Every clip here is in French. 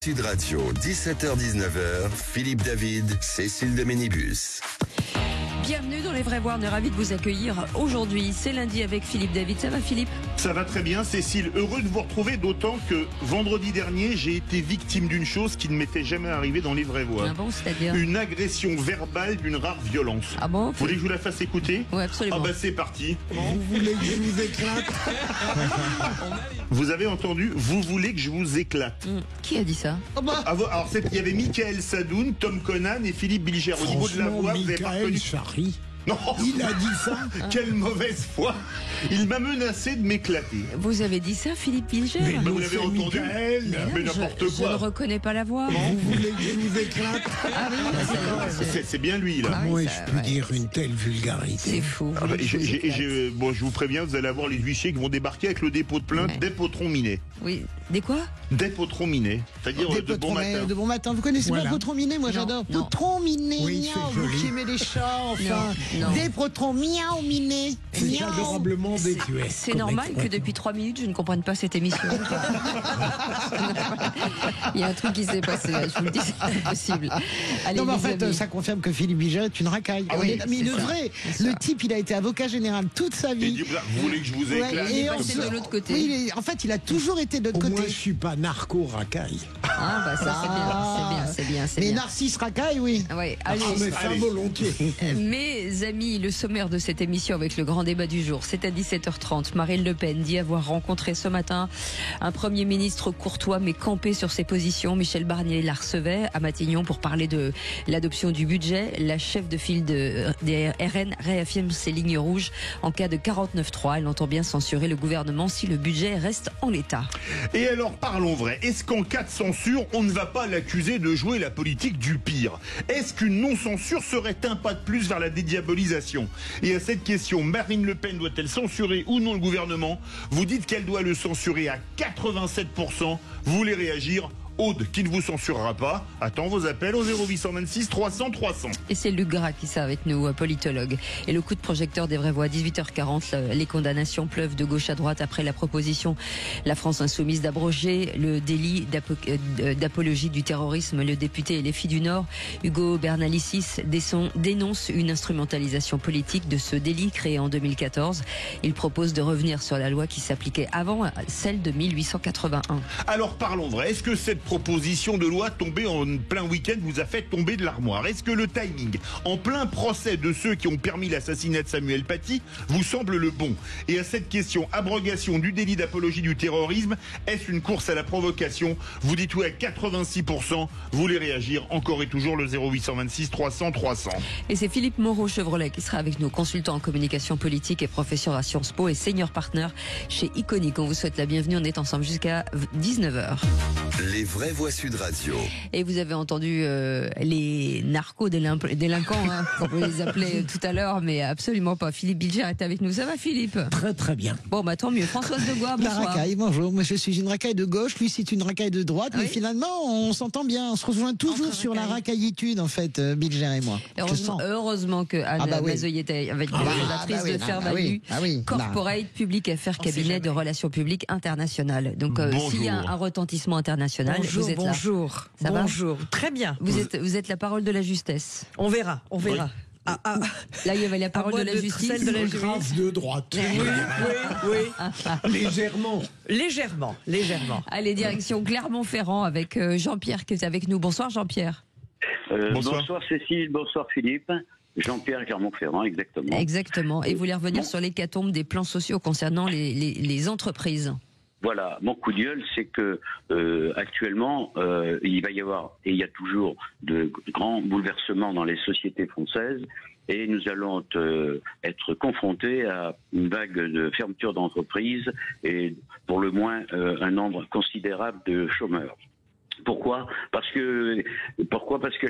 Sud Radio, 17h-19h, Philippe David, Cécile de Ménibus. Bienvenue dans Les Vrais Voix, on est ravis de vous accueillir aujourd'hui. C'est lundi avec Philippe David. Ça va Philippe? Ça va très bien Cécile, heureux de vous retrouver, d'autant que vendredi dernier j'ai été victime d'une chose qui ne m'était jamais arrivée dans Les Vrais Voix. Ah bon, c'est-à-dire? Une agression verbale d'une rare violence. Ah bon? Vous voulez que je vous la fasse écouter? Oui, absolument. Ah bah c'est parti. Vous voulez que je vous éclate? Vous avez entendu? Vous voulez que je vous éclate? Qui a dit ça? Alors il y avait Michael Sadoun, Tom Conan et Philippe Bilger. Au niveau de la voix, vous avez pas reconnu? Chari. Non, Il a dit ça? quelle mauvaise foi. Il m'a menacé de m'éclater. Vous avez dit ça, Philippe Bilger? Mais vous l'avez c'est entendu? Michael. Mais n'importe Je ne quoi. reconnais pas la voix. Vous voulez que je vous éclate? Ah oui, C'est bien lui là. Comment oui, ai-je ça, pu ouais. dire une telle vulgarité? c'est fou. Ah bah, je vous préviens, vous allez avoir les huissiers qui vont débarquer avec le dépôt de plainte Ouais. des potrons minés. Oui, des quoi? Des potrons minés, c'est-à-dire Des de bon potrons- matin. de bon matin. Vous connaissez Voilà. pas Potron Minet? Moi Non, j'adore. non. Potron Minet, Oui, miaou, c'est vous joli. qui aimez les chats, enfin. Non, non. Des potrons miaou Minet. C'est Miaou. adorablement désuet. C'est comme normal que expression. depuis 3 minutes, je ne comprenne pas cette émission. Il y a un truc qui s'est passé, là, je vous le dis, c'est impossible. Allez, Non mais en les fait, amis. ça confirme que Philippe Bilger est une racaille. Ah oui, mais c'est le ça, vrai, c'est le ça. type, il a été avocat général toute sa Et vie. dit, vous voulez que je vous Ouais, éclate? Il est en passé plus- de l'autre côté. Oui, en fait, il a toujours été de l'autre Au côté. moins, je suis pas narco-racaille. Ah bah ça c'est bien. Mais bien. Narcisse racaille, oui. Ouais, allez. Ah, mais ça Allez. volontiers. Mes amis, le sommaire de cette émission avec le grand débat du jour, c'est à 17h30. Marine Le Pen dit avoir rencontré ce matin un Premier ministre courtois mais campé sur ses positions. Michel Barnier la recevait à Matignon pour parler de l'adoption du budget. La chef de file des RN réaffirme ses lignes rouges en cas de 49.3. Elle entend bien censurer le gouvernement si le budget reste en l'état. Et alors parlons vrai, est-ce qu'en cas de censure, on ne va pas l'accuser de jouer la politique du pire? Est-ce qu'une non-censure serait un pas de plus vers la dédiabolisation? Et à cette question, Marine Le Pen doit-elle censurer ou non le gouvernement? Vous dites qu'elle doit le censurer à 87%. Vous voulez réagir? Aude, qui ne vous censurera pas, attend vos appels au 0826 300 300. Et c'est Luc Gras qui sera avec nous, politologue. Et le coup de projecteur des vraies voix, 18h40, les condamnations pleuvent de gauche à droite après la proposition La France Insoumise d'abroger le délit d'apologie du terrorisme. Le député et les filles du Nord, Hugo Bernalicis, dénonce une instrumentalisation politique de ce délit créé en 2014. Il propose de revenir sur la loi qui s'appliquait avant, celle de 1881. Alors parlons vrai, est-ce que cette proposition de loi tombée en plein week-end vous a fait tomber de l'armoire? Est-ce que le timing, en plein procès de ceux qui ont permis l'assassinat de Samuel Paty, vous semble le bon? Et à cette question, abrogation du délit d'apologie du terrorisme, est-ce une course à la provocation? Vous dites oui à 86%, vous voulez réagir, encore et toujours le 0826 300 300. Et c'est Philippe Moreau-Chevrolet qui sera avec nous, consultant en communication politique et professeur à Sciences Po et senior partner chez Iconic. On vous souhaite la bienvenue, on est ensemble jusqu'à 19h. Les vraies voix Sud Radio. Et vous avez entendu les narco-délinquants, hein, on peut les appeler tout à l'heure, mais absolument pas. Philippe Bilger est avec nous. Ça va Philippe? Très très bien. Bon bah tant mieux. Françoise de Gois, La bonsoir. racaille, bonjour. Moi, je suis une racaille de gauche, lui, c'est une racaille de droite, mais Oui. finalement, on s'entend bien. On se rejoint toujours Entre sur la racailles. racaillitude, en fait, Bilger et moi. Je sens. Heureusement que Anne Ah bah oui. Mazoyer était avec nous, Ah bah fondatrice oui. de Ah Faire bah oui. Value, Ah oui. Corporate Public Affaires, cabinet de relations publiques internationales. Donc Bonjour. s'il y a un retentissement international, Bonjour, vous êtes là. bonjour. Ça va Bonjour. Très bien. Vous êtes la parole de la justesse. On verra, on verra. Là, il y avait la parole moi de la de justice. celle de la Grâce de droite. Oui. Légèrement. Légèrement. Allez, direction Clermont-Ferrand avec Jean-Pierre qui est avec nous. Bonsoir Jean-Pierre. Bonsoir. Bonsoir Cécile, bonsoir Philippe. Jean-Pierre Clermont-Ferrand, exactement. Exactement. Et vous voulez revenir sur l'hécatombe des plans sociaux concernant les entreprises. Voilà, mon coup de gueule, c'est que actuellement, il va y avoir, et il y a toujours, de grands bouleversements dans les sociétés françaises, et nous allons être confrontés à une vague de fermeture d'entreprises et pour le moins un nombre considérable de chômeurs. Pourquoi ? Parce que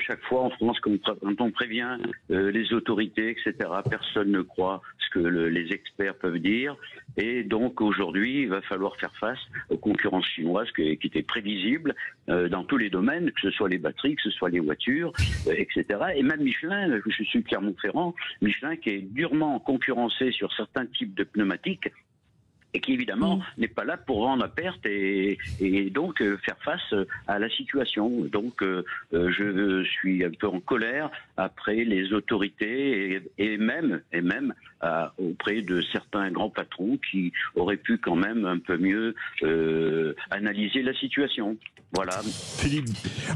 chaque fois en France, quand on prévient les autorités, etc., personne ne croit ce que les experts peuvent dire. Et donc aujourd'hui, il va falloir faire face aux concurrences chinoises qui étaient prévisibles dans tous les domaines, que ce soit les batteries, que ce soit les voitures, etc. Et même Michelin, je suis Clermont-Ferrand, Michelin qui est durement concurrencé sur certains types de pneumatiques. et qui évidemment n'est pas là pour vendre à perte et donc faire face à la situation. Donc je suis un peu en colère après les autorités et même auprès de certains grands patrons qui auraient pu quand même un peu mieux analyser la situation. Voilà. Philippe.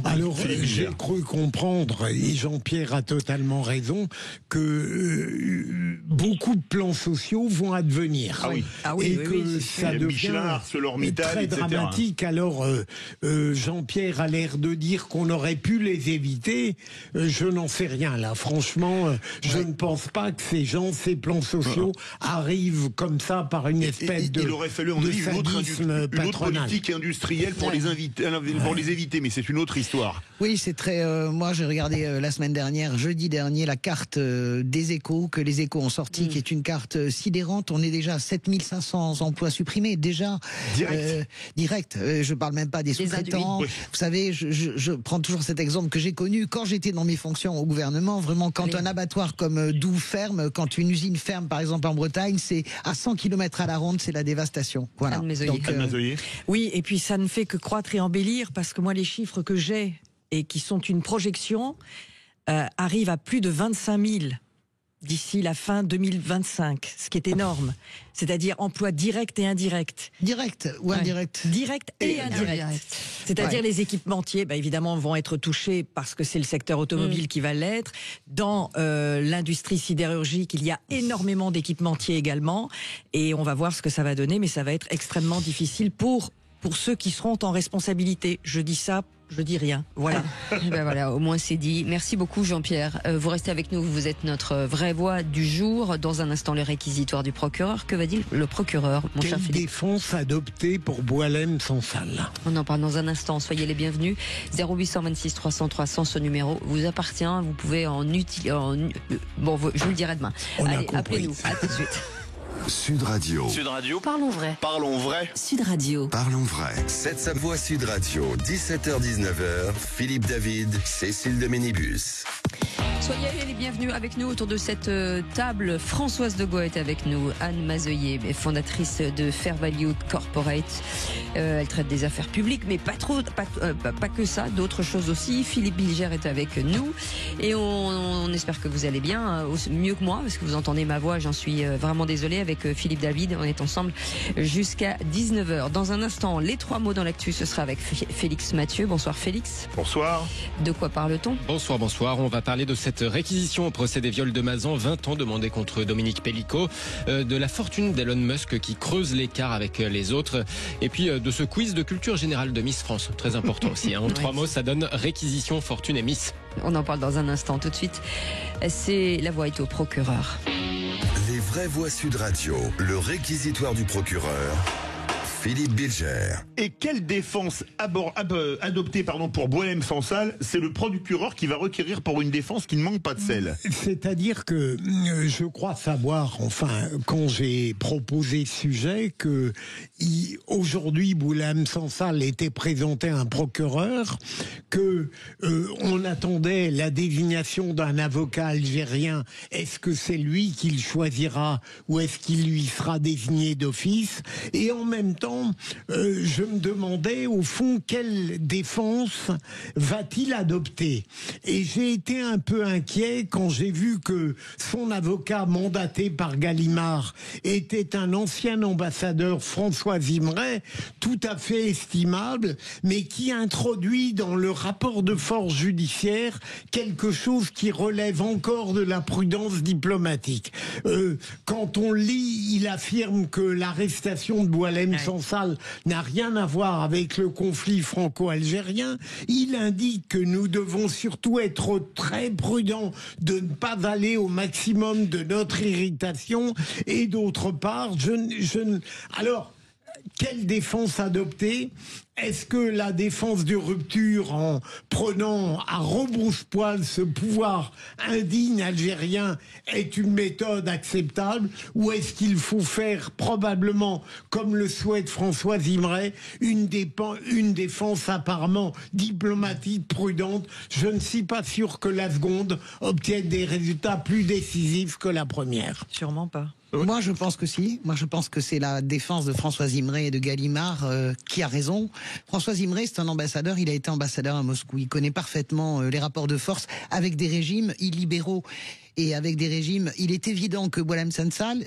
Alors, Philippe j'ai Bilger. cru comprendre, et Jean-Pierre a totalement raison, que beaucoup de plans sociaux vont advenir. Ah oui. Ah oui, et oui, que oui, c'est ça sûr. devient Michelin, ArcelorMittal, très etc. dramatique. Alors, Jean-Pierre a l'air de dire qu'on aurait pu les éviter. Je n'en sais rien, là. Franchement, je ne pense pas que ces plans sociaux arrivent comme ça par une espèce de il aurait fallu en de une autre sadisme patronal. politique industrielle pour les éviter, mais c'est une autre histoire. Oui, c'est très. Moi, j'ai regardé la semaine dernière, jeudi dernier, la carte des Échos que les Échos ont sortie, qui est une carte sidérante. On est déjà à 7500 emplois supprimés, déjà direct. Je parle même pas des sous-traitants. oui. Vous savez, je prends toujours cet exemple que j'ai connu quand j'étais dans mes fonctions au gouvernement. Vraiment, quand un abattoir comme Doux ferme, quand une usine ferme, par exemple en Bretagne, c'est à 100 km à la ronde, c'est la dévastation. Voilà. Anne Mazoyer. Donc, Anne Mazoyer. Oui, et puis ça ne fait que croître et embellir parce que moi, les chiffres que j'ai et qui sont une projection arrivent à plus de 25 000 d'ici la fin 2025, ce qui est énorme. C'est-à-dire emploi direct et indirect. direct ou indirect. Direct et indirect. C'est-à-dire les équipementiers, évidemment, vont être touchés parce que c'est le secteur automobile qui va l'être. Dans l'industrie sidérurgique, il y a énormément d'équipementiers également. Et on va voir ce que ça va donner, mais ça va être extrêmement difficile pour ceux qui seront en responsabilité. Je dis ça, je dis rien. Voilà. Ben voilà, au moins c'est dit. Merci beaucoup Jean-Pierre. Vous restez avec nous, vous êtes notre vraie voix du jour. Dans un instant, le réquisitoire du procureur. Que va dire le procureur, mon cher Quelle Philippe? défense adoptée pour Boualem-Sansal? On en parle dans un instant. Soyez les bienvenus. 0826 300 300, ce numéro vous appartient. Vous pouvez en utiliser. Bon, je vous le dirai demain. On a Allez, compris. appelez-nous. À tout de suite. Sud Radio. Sud Radio. Parlons vrai. Parlons vrai. Sud Radio. Parlons vrai. 7 Savoie Sud Radio, 17h-19h. Philippe David, Cécile de Ménibus. Soyez les bienvenus avec nous autour de cette table. Françoise de Gaulle est avec nous. Anne Mazoyer, fondatrice de Fair Value Corporate. Elle traite des affaires publiques, mais pas que ça, d'autres choses aussi. Philippe Bilger est avec nous. Et on espère que vous allez bien, mieux que moi, parce que vous entendez ma voix, j'en suis vraiment désolée. Avec Philippe David, on est ensemble jusqu'à 19h. Dans un instant, les 3 mots dans l'actu, ce sera avec Félix Mathieu. Bonsoir Félix. Bonsoir. De quoi parle-t-on? Bonsoir. On va parler de cette réquisition au procès des viols de Mazan, 20 ans demandés contre Dominique Pellicot, de la fortune d'Elon Musk qui creuse l'écart avec les autres, et puis de ce quiz de culture générale de Miss France, très important aussi. En 3 mots, ça donne réquisition, fortune et Miss. On en parle dans un instant. Tout de suite, la voix est au procureur. Les vraies voix Sud Radio, le réquisitoire du procureur. Philippe Bilger. Et quelle défense adoptée pour Boualem-Sansal? C'est le procureur qui va requérir pour une défense qui ne manque pas de sel. C'est-à-dire que je crois savoir, quand j'ai proposé ce sujet, que aujourd'hui Boualem-Sansal était présenté à un procureur, que on attendait la désignation d'un avocat algérien. Est-ce que c'est lui qui le choisira ou est-ce qu'il lui sera désigné d'office? Et en même temps, je me demandais au fond quelle défense va-t-il adopter. Et j'ai été un peu inquiet quand j'ai vu que son avocat mandaté par Gallimard était un ancien ambassadeur, François Zimret, tout à fait estimable, mais qui introduit dans le rapport de force judiciaire quelque chose qui relève encore de la prudence diplomatique. Quand on lit, il affirme que l'arrestation de Boualem-Sansal n'a rien à voir avec le conflit franco-algérien. Il indique que nous devons surtout être très prudents de ne pas aller au maximum de notre irritation. Et d'autre part, alors, quelle défense adopter? est-ce que la défense de rupture, en prenant à rebrousse-poil ce pouvoir indigne algérien, est une méthode acceptable, ou est-ce qu'il faut faire probablement, comme le souhaite François Imray, une défense apparemment diplomatique prudente? Je ne suis pas sûr que la seconde obtienne des résultats plus décisifs que la première. Sûrement pas. Moi, je pense que si. Moi, je pense que c'est la défense de François Imray et de Gallimard qui a raison. François Imray, c'est un ambassadeur. Il a été ambassadeur à Moscou. Il connaît parfaitement les rapports de force avec des régimes illibéraux et avec des régimes. Il est évident que Boualem Sansal,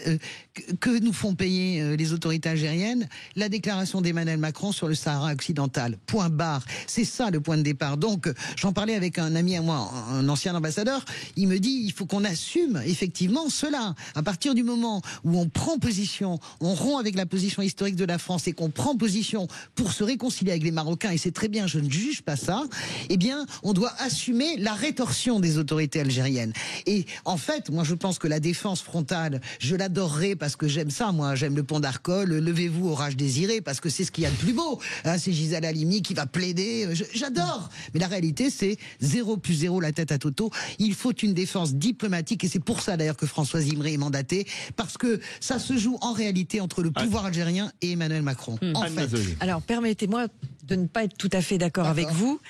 que nous font payer les autorités algériennes, la déclaration d'Emmanuel Macron sur le Sahara occidental. Point barre. C'est ça le point de départ. Donc, j'en parlais avec un ami à moi, un ancien ambassadeur. Il me dit, il faut qu'on assume effectivement cela. À partir du moment où on prend position, on rompt avec la position historique de la France et qu'on prend position pour se réconcilier avec les Marocains, et c'est très bien, je ne juge pas ça, eh bien, on doit assumer la rétorsion des autorités algériennes. Et en fait, moi, je pense que la défense frontale, je l'adorerais parce que j'aime ça, moi. J'aime le pont d'Arcole, levez-vous, orage désiré, parce que c'est ce qu'il y a de plus beau. Hein, c'est Gisèle Halimi qui va plaider. J'adore. Mais la réalité, c'est 0+0 la tête à Toto. Il faut une défense diplomatique, et c'est pour ça d'ailleurs que François Imray est mandaté, parce que ça se joue en réalité entre le pouvoir algérien et Emmanuel Macron. En fait. Alors, permettez-moi de ne pas être tout à fait d'accord avec vous.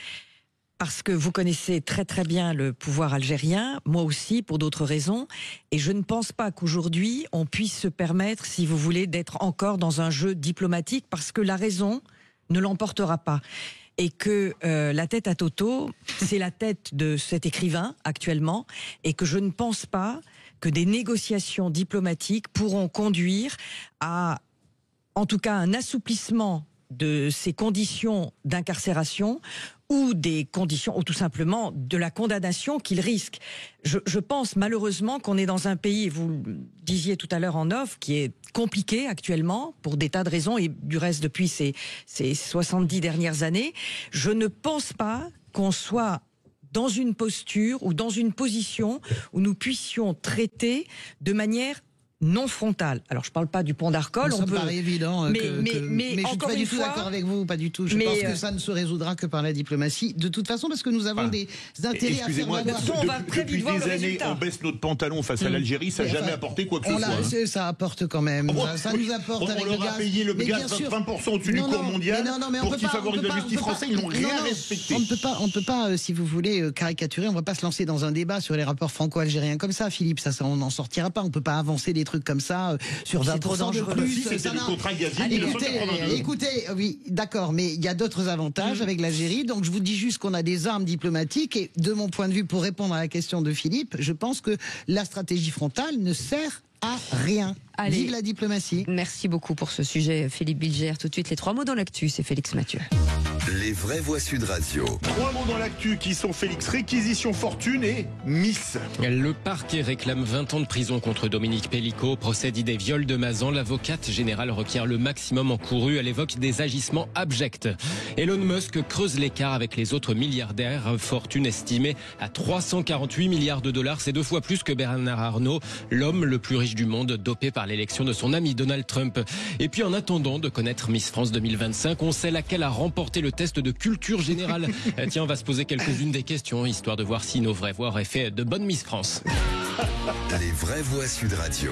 Parce que vous connaissez très très bien le pouvoir algérien, moi aussi pour d'autres raisons, et je ne pense pas qu'aujourd'hui on puisse se permettre, si vous voulez, d'être encore dans un jeu diplomatique, parce que la raison ne l'emportera pas. Et que la tête à Toto, c'est la tête de cet écrivain actuellement, et que je ne pense pas que des négociations diplomatiques pourront conduire à, en tout cas, un assouplissement de ces conditions d'incarcération, ou des conditions, ou tout simplement de la condamnation qu'il risque. Je pense malheureusement qu'on est dans un pays, vous le disiez tout à l'heure en off, qui est compliqué actuellement pour des tas de raisons, et du reste depuis ces 70 dernières années. Je ne pense pas qu'on soit dans une posture ou dans une position où nous puissions traiter de manière non frontale. Alors, je ne parle pas du pont d'Arcole. Ça me paraît évident. Mais je suis pas du tout fois, d'accord avec vous, pas du tout. Je pense que ça ne se résoudra que par la diplomatie. De toute façon, parce que nous avons des intérêts à faire valoir. Depuis des années, on baisse notre pantalon face à l'Algérie, ça n'a jamais apporté quoi que ce soit. Ça apporte quand même. Ça nous apporte avec le gaz. On leur a payé le gaz 20% au-dessus du cours mondial pour qu'ils favorisent la justice française. Ils n'ont rien respecté. On ne peut pas, si vous voulez, caricaturer. On ne va pas se lancer dans un débat sur les rapports franco-algériens comme ça, Philippe. Ça, on n'en sortira pas. On ne peut pas avancer des trucs comme ça sur 20% de plus. C'était le contrat gazier. Écoutez, oui, d'accord, mais il y a d'autres avantages avec l'Algérie. Donc je vous dis juste qu'on a des armes diplomatiques, et de mon point de vue, pour répondre à la question de Philippe, je pense que la stratégie frontale ne sert à rien. Allez. Vive la diplomatie. Merci beaucoup pour ce sujet, Philippe Bilger. Tout de suite, les 3 mots dans l'actu, c'est Félix Mathieu. Les vraies voix Sud Radio. 3 mots dans l'actu qui sont Félix, réquisition fortune et Miss. Le parquet réclame 20 ans de prison contre Dominique Pellicot. Procès dit des viols de Mazan. L'avocate générale requiert le maximum encouru. Elle évoque des agissements abjects. Elon Musk creuse l'écart avec les autres milliardaires. Fortune estimée à 348 milliards de dollars. C'est 2 fois plus que Bernard Arnault, l'homme le plus riche du monde, dopé par l'élection de son ami Donald Trump. Et puis en attendant de connaître Miss France 2025, on sait laquelle a remporté le test de culture générale. Tiens, on va se poser quelques-unes des questions, histoire de voir si nos vraies voix auraient fait de bonnes Miss France. Les vraies voix Sud Radio.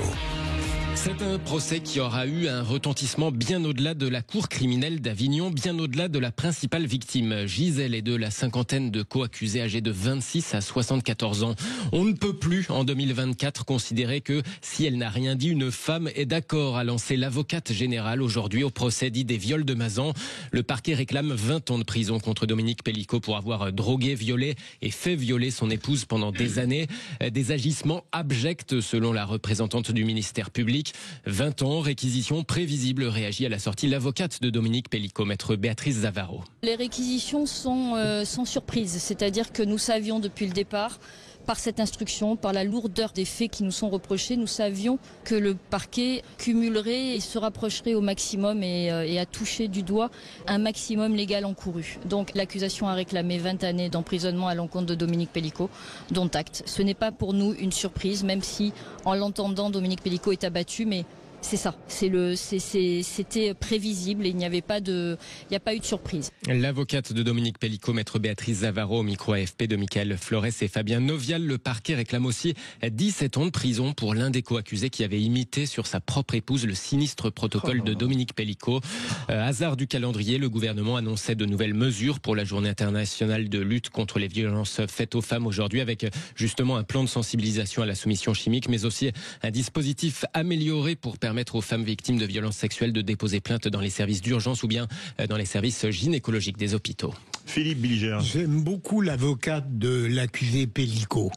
C'est un procès qui aura eu un retentissement bien au-delà de la cour criminelle d'Avignon, bien au-delà de la principale victime, Gisèle, et de la cinquantaine de co-accusés âgés de 26 à 74 ans. On ne peut plus, en 2024, considérer que, si elle n'a rien dit, une femme est d'accord, à lancer l'avocate générale aujourd'hui au procès dit des viols de Mazan. Le parquet réclame 20 ans de prison contre Dominique Pellicot pour avoir drogué, violé et fait violer son épouse pendant des années. Des agissements abjects, selon la représentante du ministère public. 20 ans, réquisition prévisible, réagit à la sortie l'avocate de Dominique Pellicot, maître Béatrice Zavaro. Les réquisitions sont sans surprise, c'est-à-dire que nous savions depuis le départ, par cette instruction, par la lourdeur des faits qui nous sont reprochés, nous savions que le parquet cumulerait et se rapprocherait au maximum et a touché du doigt un maximum légal encouru. Donc l'accusation a réclamé 20 années d'emprisonnement à l'encontre de Dominique Pellicot, dont acte. Ce n'est pas pour nous une surprise, même si en l'entendant Dominique Pellicot est abattu, mais C'est ça. C'était prévisible et il n'y a pas eu de surprise. L'avocate de Dominique Pellicot, maître Béatrice Zavaro, au micro AFP de Michael Flores et Fabien Novial. Le parquet réclame aussi 17 ans de prison pour l'un des co-accusés qui avait imité sur sa propre épouse le sinistre protocole de Dominique Pellicot. Hasard du calendrier, le gouvernement annonçait de nouvelles mesures pour la journée internationale de lutte contre les violences faites aux femmes aujourd'hui, avec justement un plan de sensibilisation à la soumission chimique, mais aussi un dispositif amélioré pour permettre aux femmes victimes de violences sexuelles de déposer plainte dans les services d'urgence ou bien dans les services gynécologiques des hôpitaux. Philippe Bilger. J'aime beaucoup l'avocate de l'accusé Pellicot,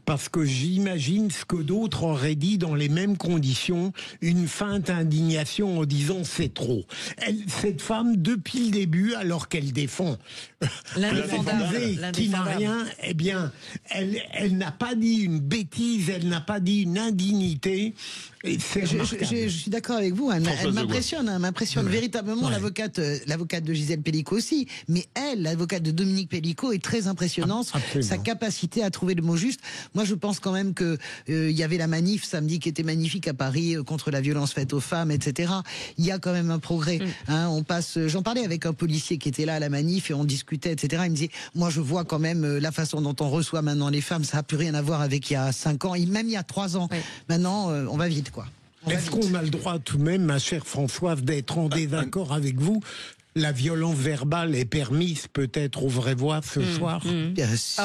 parce que j'imagine ce que d'autres auraient dit dans les mêmes conditions, une feinte indignation en disant c'est trop. Cette femme, depuis le début, alors qu'elle défend l'accusé qui n'a rien, eh bien, elle n'a pas dit une bêtise, elle n'a pas dit une indignité. Je suis d'accord avec vous. Elle m'impressionne véritablement. Ouais. L'avocate de Gisèle Pellicot aussi. Mais l'avocate de Dominique Pellicot est très impressionnante. Sa capacité à trouver le mot juste. Moi, je pense quand même que il y avait la manif samedi qui était magnifique à Paris contre la violence faite aux femmes, etc. Il y a quand même un progrès. On passe. J'en parlais avec un policier qui était là à la manif et on discutait, etc. Il me disait, moi, je vois quand même la façon dont on reçoit maintenant les femmes. Ça n'a plus rien à voir avec il y a 5 ans, même il y a 3 ans. Ouais. Maintenant, on va vite. Est-ce qu'on a le droit tout de même, ma chère Françoise, d'être en désaccord avec vous ? La violence verbale est permise peut-être aux vraies voix ce soir. Bien sûr.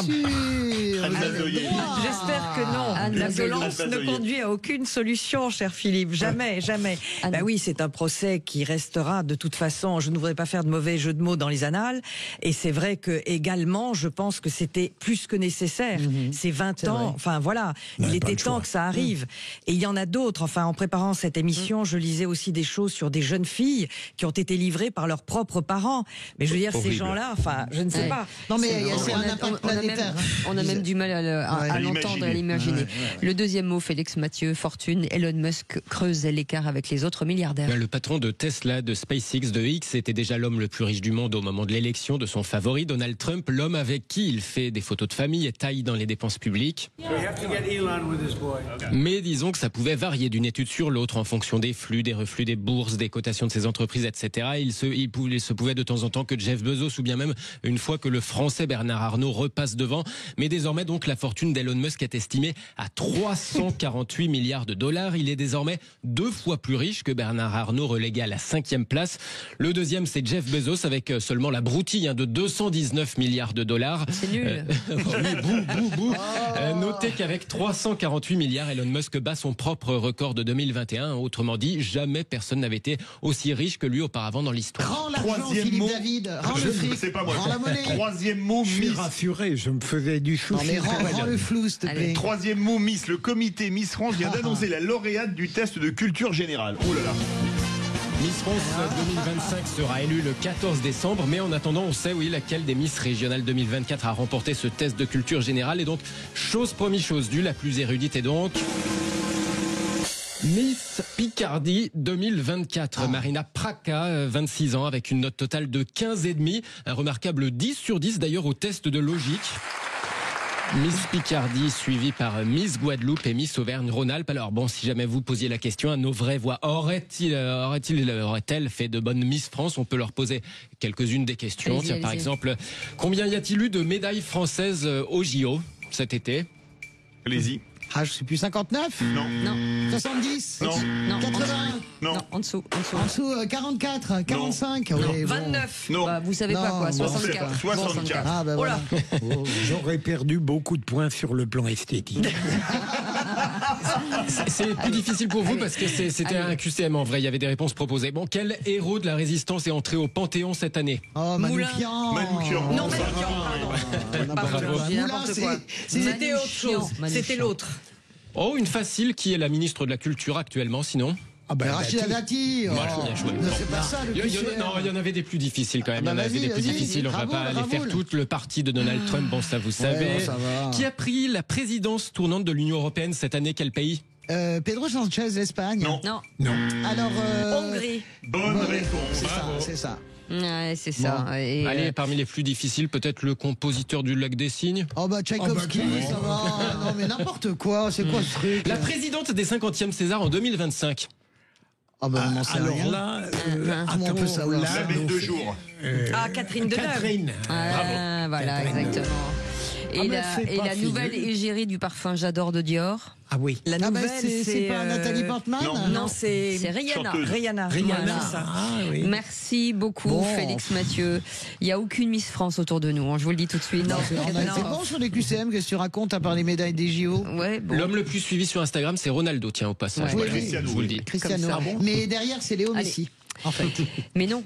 J'espère que non. La violence ne conduit à aucune solution, cher Philippe. Jamais, jamais. Bah oui, c'est un procès qui restera de toute façon. Je ne voudrais pas faire de mauvais jeu de mots dans les annales. Et c'est vrai que également, je pense que c'était plus que nécessaire. Ces 20 ans, enfin voilà, il était temps que ça arrive. Et il y en a d'autres. Enfin, en préparant cette émission, je lisais aussi des choses sur des jeunes filles qui ont été livrées par leurs propres parents. Mais je veux dire, ces gens-là, enfin, je ne sais pas. Non, mais c'est un impact planétaire. On a même du mal à l'entendre, à l'imaginer. Le deuxième mot, Félix Mathieu, fortune. Elon Musk creuse l'écart avec les autres milliardaires. Le patron de Tesla, de SpaceX, de X était déjà l'homme le plus riche du monde au moment de l'élection de son favori, Donald Trump, l'homme avec qui il fait des photos de famille et taille dans les dépenses publiques. Mais disons que ça pouvait varier d'une étude sur l'autre en fonction des flux, des reflux des bourses, des cotations de ses entreprises, etc. Il se pouvait de temps en temps que Jeff Bezos, ou bien même une fois que le français Bernard Arnault repasse devant. Mais désormais, donc, la fortune d'Elon Musk est estimée à 348 milliards de dollars. Il est désormais 2 fois plus riche que Bernard Arnault, relégué à la 5e place. Le deuxième, c'est Jeff Bezos, avec seulement la broutille de 219 milliards de dollars. C'est nul. Notez qu'avec 348 milliards, Elon Musk bat son propre record de 2021. Autrement dit, jamais personne n'avait été aussi riche que lui auparavant dans l'histoire. Philippe David, rends le fric, c'est pas moi. rends la monnaie. Troisième mot, Je suis Miss. rassuré, je me faisais du souci. Non mais rends le flou, s'il te plaît. Troisième mot, Miss. Le comité Miss France vient d'annoncer la lauréate du test de culture générale. Oh là là. Miss France 2025 sera élue le 14 décembre, mais en attendant, on sait, laquelle des Miss Régionales 2024 a remporté ce test de culture générale. Et donc, chose promis, chose due, la plus érudite est donc... Miss Picardie 2024, Marina Praca, 26 ans, avec une note totale de 15,5, un remarquable 10 sur 10 d'ailleurs au test de logique. Miss Picardie suivie par Miss Guadeloupe et Miss Auvergne-Rhône-Alpes. Alors bon, si jamais vous posiez la question à nos vraies voix, aurait-elle fait de bonnes Miss France? On peut leur poser quelques-unes des questions. Tiens, par exemple, combien y a-t-il eu de médailles françaises au JO cet été? Allez-y. Je sais plus, 59? Non. 70? Non. 80? Non, en dessous. En dessous, 44, 45? Non. Oui, 29. Non. Vous savez pas quoi, 64. 64. Ah bah voilà. J'aurais perdu beaucoup de points sur le plan esthétique. C'est plus difficile pour vous parce que c'était un QCM en vrai, il y avait des réponses proposées. Bon, quel héros de la résistance est entré au Panthéon cette année? Manoukian. Non, c'était autre chose. C'était l'autre. Oh, une facile, qui est la ministre de la Culture actuellement, sinon? Rachida Dati. Bien joué. C'est pas ça le cliché. Non, il y en avait des plus difficiles quand même. Il y en avait des plus difficiles. On va pas les faire toutes. Le parti de Donald Trump, bon, ça vous savez. Ça va. Qui a pris la présidence tournante de l'Union Européenne cette année? Quel pays? Pedro Sanchez, l'Espagne. Non. Alors. Hongrie. Bonne réponse. C'est ça. Ouais, c'est ça. Bon. Et Allez, parmi les plus difficiles, peut-être le compositeur du Lac des Cygnes. Tchaïkovski, ça va. Non mais n'importe quoi. C'est quoi ce truc? La présidente des 50e César en 2025. Ah ben, on n'en sait alors rien. là, comment on peut savoir La bête de jour. Catherine Deneuve. Catherine. Ah, voilà, Catherine exactement. Et, Ah, mais la, c'est et pas la fini. nouvelle égérie du parfum J'adore de Dior. Ah oui. La Ah ben, nouvelle, c'est pas Nathalie Portman? Non, c'est Rihanna. Chanteuse. Rihanna. Voilà. Ah oui. Merci beaucoup, Bon. Félix Mathieu. Il n'y a aucune Miss France autour de nous, hein, je vous le dis tout de suite. C'est bon sur les QCM, qu'est-ce que tu racontes à part les médailles des JO? Ouais, bon. L'homme le plus suivi sur Instagram, c'est Ronaldo, tiens, au passage. Ouais. Voilà, Oui, Cristiano, je vous le dis. Cristiano. Comme ça. Mais derrière, c'est Léo Allez. Messi, en fait. Mais non.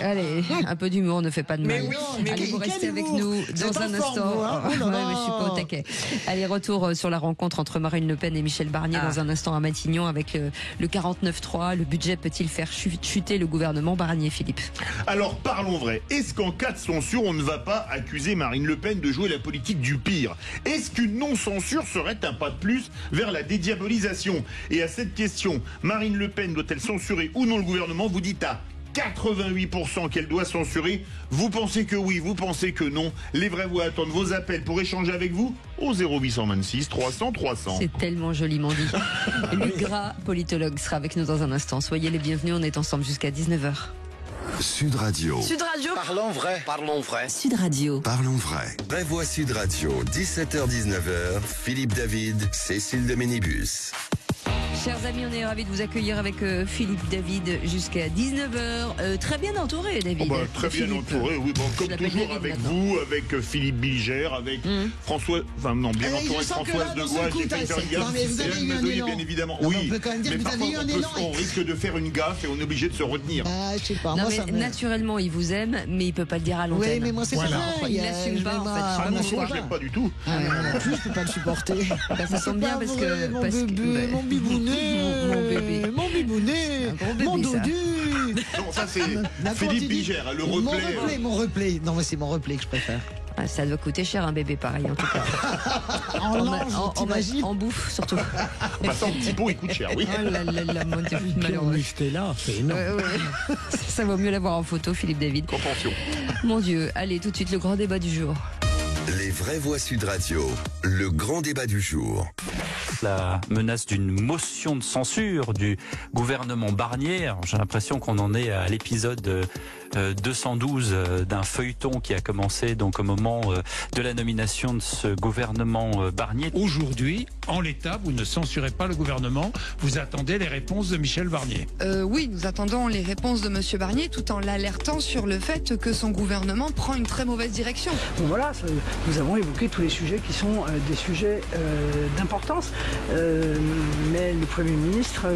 Allez, un peu d'humour ne fait pas de mal. Mais oui, mais Allez, oui, vous quel restez avec humour. nous Vous dans êtes en un forme, instant. vous, hein. Oh là Ouais, là. mais je suis pas au taquet. Allez, retour sur la rencontre entre Marine Le Pen et Michel Barnier dans un instant à Matignon avec le 49.3. Le budget peut-il faire chuter le gouvernement Barnier, Philippe? Alors parlons vrai. Est-ce qu'en cas de censure, on ne va pas accuser Marine Le Pen de jouer la politique du pire? Est-ce qu'une non-censure serait un pas de plus vers la dédiabolisation? Et à cette question, Marine Le Pen doit-elle censurer ou non le gouvernement? Vous dites à 88% qu'elle doit censurer. Vous pensez que oui, vous pensez que non. Les vraies voix attendent vos appels pour échanger avec vous au 0826 300 300. C'est tellement joliment dit. Luc Gras, politologue, sera avec nous dans un instant. Soyez les bienvenus, on est ensemble jusqu'à 19h. Sud Radio. Sud Radio. Parlons vrai. Parlons vrai. Sud Radio. Parlons vrai. Vraie Voix Sud Radio, 17h-19h. Philippe David, Cécile de Ménibus. Chers amis, on est ravis de vous accueillir avec Philippe David jusqu'à 19h. Très bien entouré, David. Oh bah, très bien Philippe. entouré, oui, bon, comme l'appelle toujours David avec maintenant. vous, avec Philippe Bilger, avec François, enfin non, bien Allez, entouré je sens que Françoise là, de d'un Gouache, seul coup, j'ai failli faire une non, gaffe. mais vous avez Hélène eu un Mazoyer, élan. bien évidemment. Non, mais Oui, on peut quand même dire mais que vous parfois avez eu un on élan. risque de faire une gaffe et on est obligé de se retenir. Ah, je sais pas, Non, moi mais ça me... naturellement, il vous aime, mais il peut pas le dire à l'antenne. Oui, mais moi c'est Voilà. pas vrai. Il l'assume pas, en fait. Ah Ah, non, moi, moi je l'aime pas du tout. Ah, mais moi non plus, je peux pas le supporter. Bah, ça tombe bien parce que. Mon parce que- bébé, bah, mon bibounet, mon bébé. mon bibounet, Un gros bébé, mon ça. dodu. Non, ça c'est D'accord, Philippe tu dis- Bilger, le Mon replay. mon replay. Non, mais c'est mon replay que je préfère. Ah, ça doit coûter cher un bébé pareil en tout cas. En linge, t'imagines? en bouffe surtout. Bah ça, en petit pot, il coûte cher, oui. Oh là là là, mon Dieu, Pierre malheureux. Mustela, c'est énorme. Ouais, ouais. Ça vaut mieux l'avoir en photo, Philippe David. Convention. Mon Dieu, allez tout de suite le grand débat du jour. Les vraies voix Sud Radio, le grand débat du jour. La menace d'une motion de censure du gouvernement Barnier. Alors, j'ai l'impression qu'on en est à l'épisode 212 d'un feuilleton qui a commencé donc au moment de la nomination de ce gouvernement Barnier. Aujourd'hui, en l'état, vous ne censurez pas le gouvernement, vous attendez les réponses de Michel Barnier. Oui, nous attendons les réponses de M. Barnier tout en l'alertant sur le fait que son gouvernement prend une très mauvaise direction. Bon, voilà, nous avons évoqué tous les sujets qui sont des sujets d'importance, mais le Premier ministre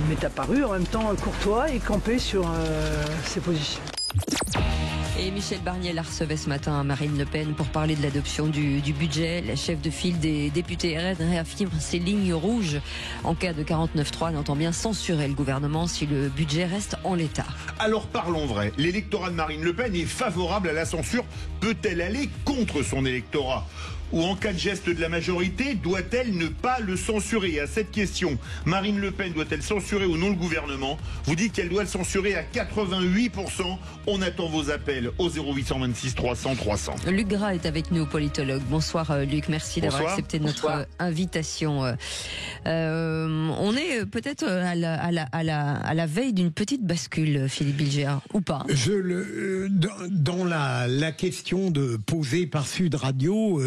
m'est apparu en même temps courtois et campé sur ses positions. Et Michel Barnier la recevait ce matin à Marine Le Pen pour parler de l'adoption du budget. La chef de file des députés RN réaffirme ses lignes rouges. En cas de 49.3, elle entend bien censurer le gouvernement si le budget reste en l'état. Alors parlons vrai, l'électorat de Marine Le Pen est favorable à la censure. Peut-elle aller contre son électorat ? Ou en cas de geste de la majorité, doit-elle ne pas le censurer? À cette question, Marine Le Pen doit-elle censurer ou non le gouvernement? Vous dites qu'elle doit le censurer à 88%. On attend vos appels au 0826 300 300. Luc Gras est avec nous, politologue. Bonsoir Luc, merci d'avoir Bonsoir. accepté notre invitation. On est peut-être à la veille d'une petite bascule, Philippe Bilger, ou pas? Dans la question posée par Sud Radio,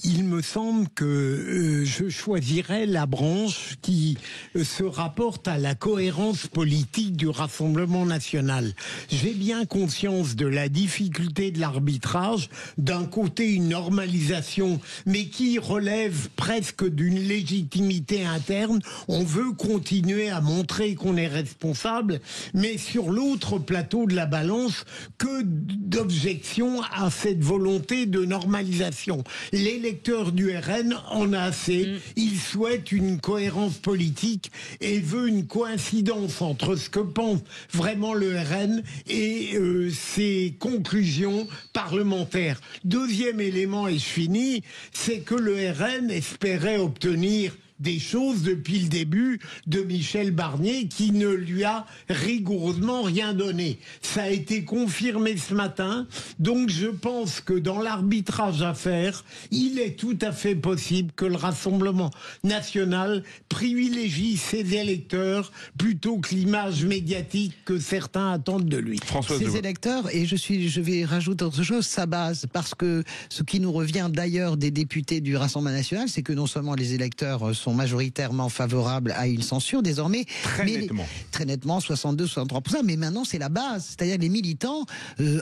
il me semble que je choisirais la branche qui se rapporte à la cohérence politique du Rassemblement national. J'ai bien conscience de la difficulté de l'arbitrage, d'un côté une normalisation, mais qui relève presque d'une légitimité interne. On veut continuer à montrer qu'on est responsable, mais sur l'autre plateau de la balance, que d'objections à cette volonté de normalisation. L'électeur du RN en a assez. Il souhaite une cohérence politique et veut une coïncidence entre ce que pense vraiment le RN et ses conclusions parlementaires. Deuxième élément, et je finis, c'est que le RN espérait obtenir des choses depuis le début de Michel Barnier qui ne lui a rigoureusement rien donné. Ça a été confirmé ce matin, donc je pense que dans l'arbitrage à faire, il est tout à fait possible que le Rassemblement national privilégie ses électeurs plutôt que l'image médiatique que certains attendent de lui. Ses électeurs, et je vais rajouter autre chose, sa base, parce que ce qui nous revient d'ailleurs des députés du Rassemblement national, c'est que non seulement les électeurs sont majoritairement favorables à une censure désormais, très nettement, 62-63%, mais maintenant c'est la base, c'est-à-dire les militants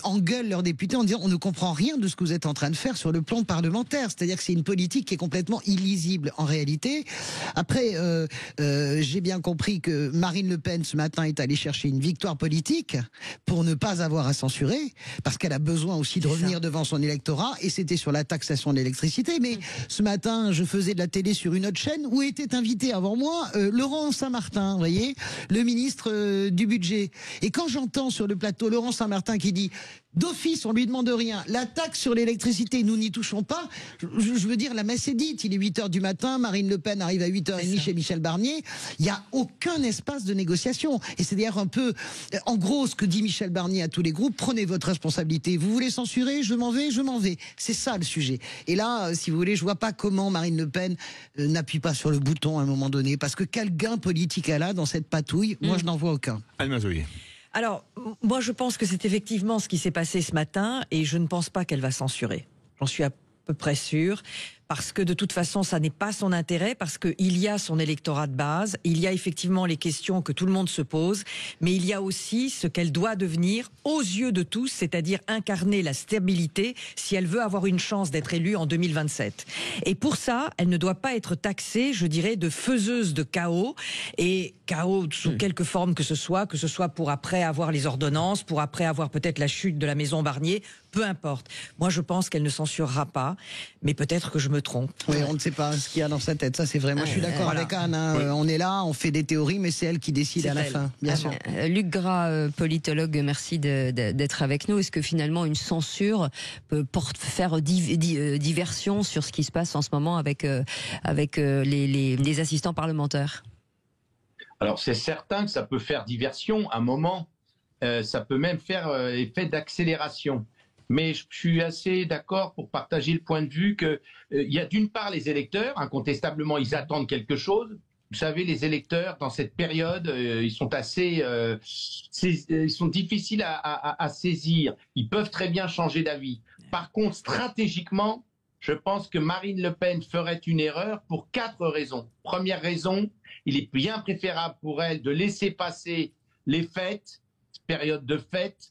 engueulent leurs députés en disant on ne comprend rien de ce que vous êtes en train de faire sur le plan parlementaire, c'est-à-dire que c'est une politique qui est complètement illisible en réalité. Après, j'ai bien compris que Marine Le Pen ce matin est allée chercher une victoire politique pour ne pas avoir à censurer, parce qu'elle a besoin aussi de revenir devant son électorat, et c'était sur la taxation de l'électricité. Mais ce matin, je faisais de la télé sur une autre chaîne où était invité avant moi Laurent Saint-Martin, vous voyez, le ministre du budget. Et quand j'entends sur le plateau Laurent Saint-Martin qui dit d'office, on lui demande rien, la taxe sur l'électricité, nous n'y touchons pas, je veux dire, la messe est dite, il est 8h du matin, Marine Le Pen arrive à 8h30 chez Michel Barnier, il n'y a aucun espace de négociation. Et c'est d'ailleurs un peu, en gros, ce que dit Michel Barnier à tous les groupes, prenez votre responsabilité, vous voulez censurer, je m'en vais, c'est ça le sujet. Et là, si vous voulez, je vois pas comment Marine Le Pen n'appuie pas sur le bouton à un moment donné, parce que quel gain politique elle a dans cette patouille, moi je n'en vois aucun. Anne Mazoyer. Alors, moi je pense que c'est effectivement ce qui s'est passé ce matin, et je ne pense pas qu'elle va censurer. J'en suis à peu près sûre. Parce que de toute façon, ça n'est pas son intérêt, parce qu'il y a son électorat de base, il y a effectivement les questions que tout le monde se pose, mais il y a aussi ce qu'elle doit devenir aux yeux de tous, c'est-à-dire incarner la stabilité si elle veut avoir une chance d'être élue en 2027. Et pour ça, elle ne doit pas être taxée, je dirais, de faiseuse de chaos, et chaos sous quelque forme que ce soit pour après avoir les ordonnances, pour après avoir peut-être la chute de la maison Barnier, peu importe. Moi, je pense qu'elle ne censurera pas, mais peut-être que je me trompe. Oui, on ne sait pas ce qu'il y a dans sa tête, ça c'est vrai. Moi je suis d'accord avec Anne, hein. On est là, on fait des théories, mais c'est elle qui décide à la fin, bien sûr. Luc Gras, politologue, merci d'être avec nous. Est-ce que finalement une censure peut faire diversion sur ce qui se passe en ce moment avec les assistants parlementaires? Alors c'est certain que ça peut faire diversion à un moment, ça peut même faire effet d'accélération. Mais je suis assez d'accord pour partager le point de vue que il y a d'une part les électeurs, incontestablement ils attendent quelque chose. Vous savez, les électeurs dans cette période, ils sont assez, ils sont difficiles à saisir. Ils peuvent très bien changer d'avis. Par contre, stratégiquement, je pense que Marine Le Pen ferait une erreur pour 4 raisons. Première raison, il est bien préférable pour elle de laisser passer les fêtes, période de fêtes,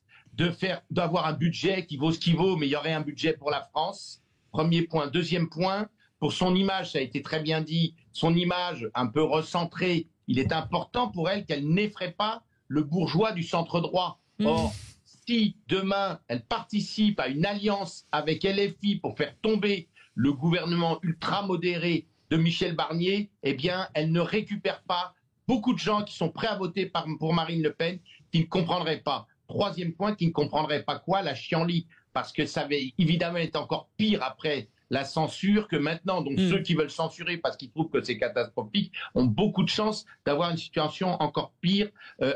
d'avoir un budget qui vaut ce qu'il vaut, mais il y aurait un budget pour la France. Premier point. Deuxième point, pour son image, ça a été très bien dit, son image un peu recentrée, il est important pour elle qu'elle n'effraie pas le bourgeois du centre droit. Or, si demain elle participe à une alliance avec LFI pour faire tomber le gouvernement ultra modéré de Michel Barnier, eh bien, elle ne récupère pas beaucoup de gens qui sont prêts à voter pour Marine Le Pen, qui ne comprendraient pas. Troisième point, qui ne comprendrait pas quoi? La chienlit. Parce que ça va évidemment être encore pire après la censure que maintenant. Donc ceux qui veulent censurer parce qu'ils trouvent que c'est catastrophique ont beaucoup de chances d'avoir une situation encore pire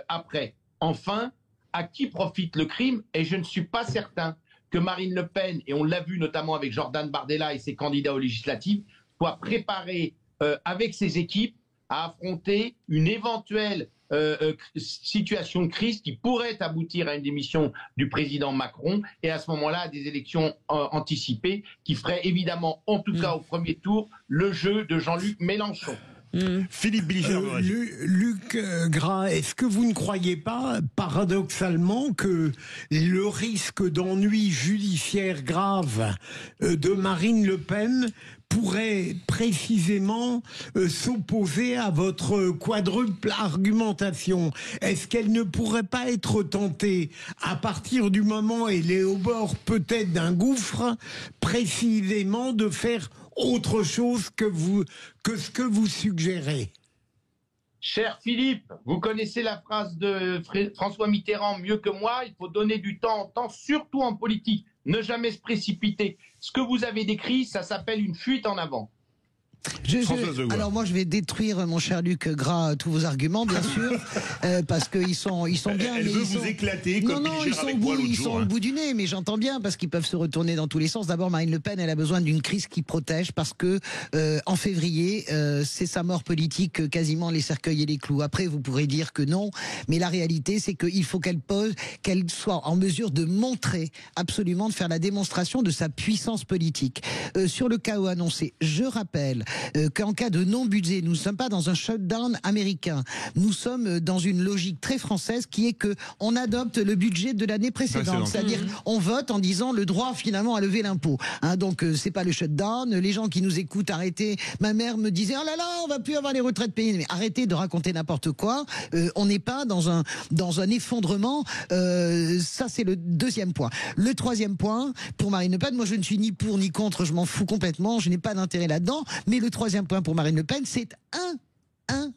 après. Enfin, à qui profite le crime? Et je ne suis pas certain que Marine Le Pen, et on l'a vu notamment avec Jordan Bardella et ses candidats aux législatives, soit préparée avec ses équipes à affronter une éventuelle situation de crise qui pourrait aboutir à une démission du président Macron et à ce moment-là à des élections anticipées qui feraient évidemment, en tout cas au premier tour, le jeu de Jean-Luc Mélenchon. Philippe Bilger. Luc Gras, est-ce que vous ne croyez pas, paradoxalement, que le risque d'ennui judiciaire grave de Marine Le Pen pourrait précisément s'opposer à votre quadruple argumentation? Est-ce qu'elle ne pourrait pas être tentée, à partir du moment où elle est au bord peut-être d'un gouffre, précisément de faire autre chose que ce que vous suggérez? Cher Philippe, vous connaissez la phrase de François Mitterrand mieux que moi, il faut donner du temps au temps, surtout en politique, ne jamais se précipiter. Ce que vous avez décrit, ça s'appelle une fuite en avant. Alors moi je vais détruire, mon cher Luc Gras, tous vos arguments bien sûr, parce qu'ils sont bien. Elle veut vous éclater comme ils sont au bout du nez, mais j'entends bien parce qu'ils peuvent se retourner dans tous les sens. D'abord Marine Le Pen, elle a besoin d'une crise qui protège parce que en février c'est sa mort politique, quasiment les cercueils et les clous. Après vous pourrez dire que non, mais la réalité c'est qu'il faut qu'elle soit en mesure de montrer absolument, de faire la démonstration de sa puissance politique. Sur le chaos annoncé, je rappelle qu'en cas de non-budget, nous ne sommes pas dans un shutdown américain. Nous sommes dans une logique très française qui est que on adopte le budget de l'année précédente. C'est-à-dire, on vote en disant le droit finalement à lever l'impôt. Donc, c'est pas le shutdown. Les gens qui nous écoutent, arrêtez. Ma mère me disait, oh là là, on va plus avoir les retraites payées. Mais arrêtez de raconter n'importe quoi. On n'est pas dans un effondrement. Ça, c'est le deuxième point. Le troisième point, pour Marine Le Pen, moi, je ne suis ni pour ni contre. Je m'en fous complètement. Je n'ai pas d'intérêt là-dedans. Mais le troisième point pour Marine Le Pen, c'est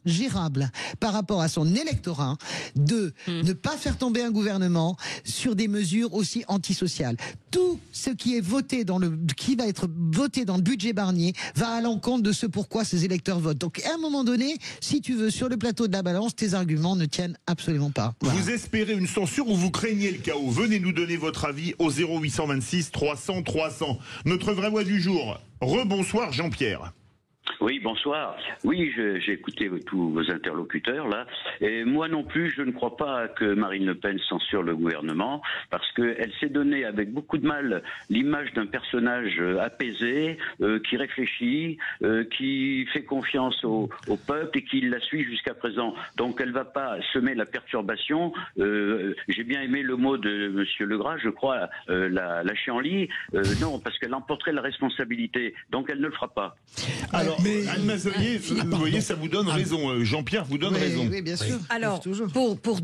ingérable par rapport à son électorat de ne pas faire tomber un gouvernement sur des mesures aussi antisociales. Tout ce qui est voté qui va être voté dans le budget Barnier va à l'encontre de ce pourquoi ces électeurs votent. Donc à un moment donné, si tu veux, sur le plateau de la balance, tes arguments ne tiennent absolument pas. Voilà. Vous espérez une censure ou vous craignez le chaos? Venez nous donner votre avis au 0826 300 300. Notre vraie voix du jour. Rebonsoir Jean-Pierre. Oui, bonsoir. Oui, j'ai écouté tous vos interlocuteurs là. Et moi non plus, je ne crois pas que Marine Le Pen censure le gouvernement parce qu'elle s'est donné avec beaucoup de mal l'image d'un personnage apaisé, qui réfléchit, qui fait confiance au peuple et qui la suit jusqu'à présent. Donc elle va pas semer la perturbation. J'ai bien aimé le mot de Monsieur Legras, je crois, la chienlit. Non, parce qu'elle emporterait la responsabilité. Donc elle ne le fera pas. Alors, Anne Mazelier, vous voyez, ça vous donne raison. Jean-Pierre vous donne raison. Oui, bien sûr. Alors, pour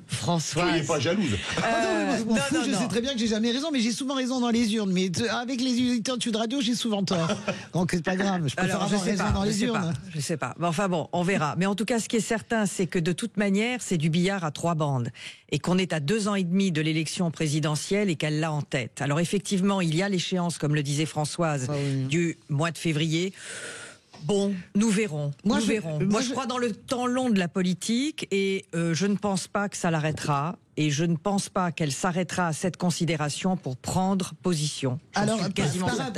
François. Soyez pas jalouse. Je sais très bien que j'ai jamais raison, mais j'ai souvent raison dans les urnes. Mais avec les auditeurs de Sud Radio, j'ai souvent tort. Donc c'est pas grave. Je préfère avoir raison dans les urnes. Je sais pas. Enfin bon, on verra. Mais en tout cas, ce qui est certain, c'est que de toute manière, c'est du billard à 3 bandes. Et qu'on est à 2 ans et demi de l'élection présidentielle et qu'elle l'a en tête. Alors effectivement, il y a l'échéance, comme le disait Françoise, du mois de février. Bon, nous verrons. Moi, je crois dans le temps long de la politique et je ne pense pas que ça l'arrêtera. Et je ne pense pas qu'elle s'arrêtera à cette considération pour prendre position. Alors,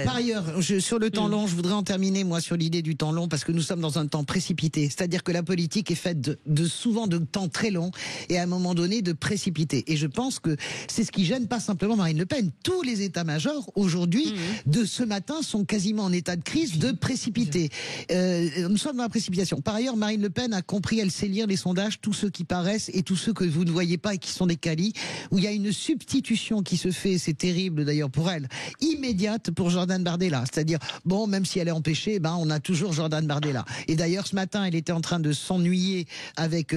par ailleurs, sur le temps long, je voudrais en terminer, moi, sur l'idée du temps long, parce que nous sommes dans un temps précipité. C'est-à-dire que la politique est faite souvent de temps très long, et à un moment donné, de précipité. Et je pense que c'est ce qui gêne pas simplement Marine Le Pen. Tous les états-majors, aujourd'hui, de ce matin, sont quasiment en état de crise, de précipité. Nous sommes dans la précipitation. Par ailleurs, Marine Le Pen a compris, elle sait lire les sondages, tous ceux qui paraissent, et tous ceux que vous ne voyez pas et qui sont des Cali, où il y a une substitution qui se fait, c'est terrible d'ailleurs pour elle, immédiate pour Jordan Bardella. C'est-à-dire, bon, même si elle est empêchée, on a toujours Jordan Bardella. Et d'ailleurs, ce matin, elle était en train de s'ennuyer avec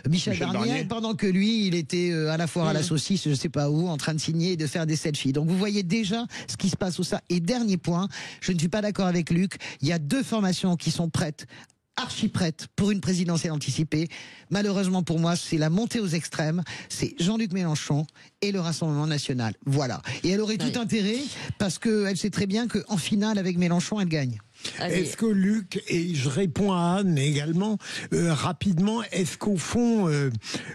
Michel Barnier, pendant que lui, il était à la foire à la saucisse, je sais pas où, en train de signer et de faire des selfies. Donc vous voyez déjà ce qui se passe au ça. Et dernier point, je ne suis pas d'accord avec Luc, il y a 2 formations qui sont prêtes, archi prête pour une présidentielle anticipée. Malheureusement pour moi, c'est la montée aux extrêmes. C'est Jean-Luc Mélenchon et le Rassemblement national. Voilà. Et elle aurait tout intérêt parce qu'elle sait très bien qu'en finale, avec Mélenchon, elle gagne. Est-ce que Luc, et je réponds à Anne également, rapidement, est-ce qu'au fond,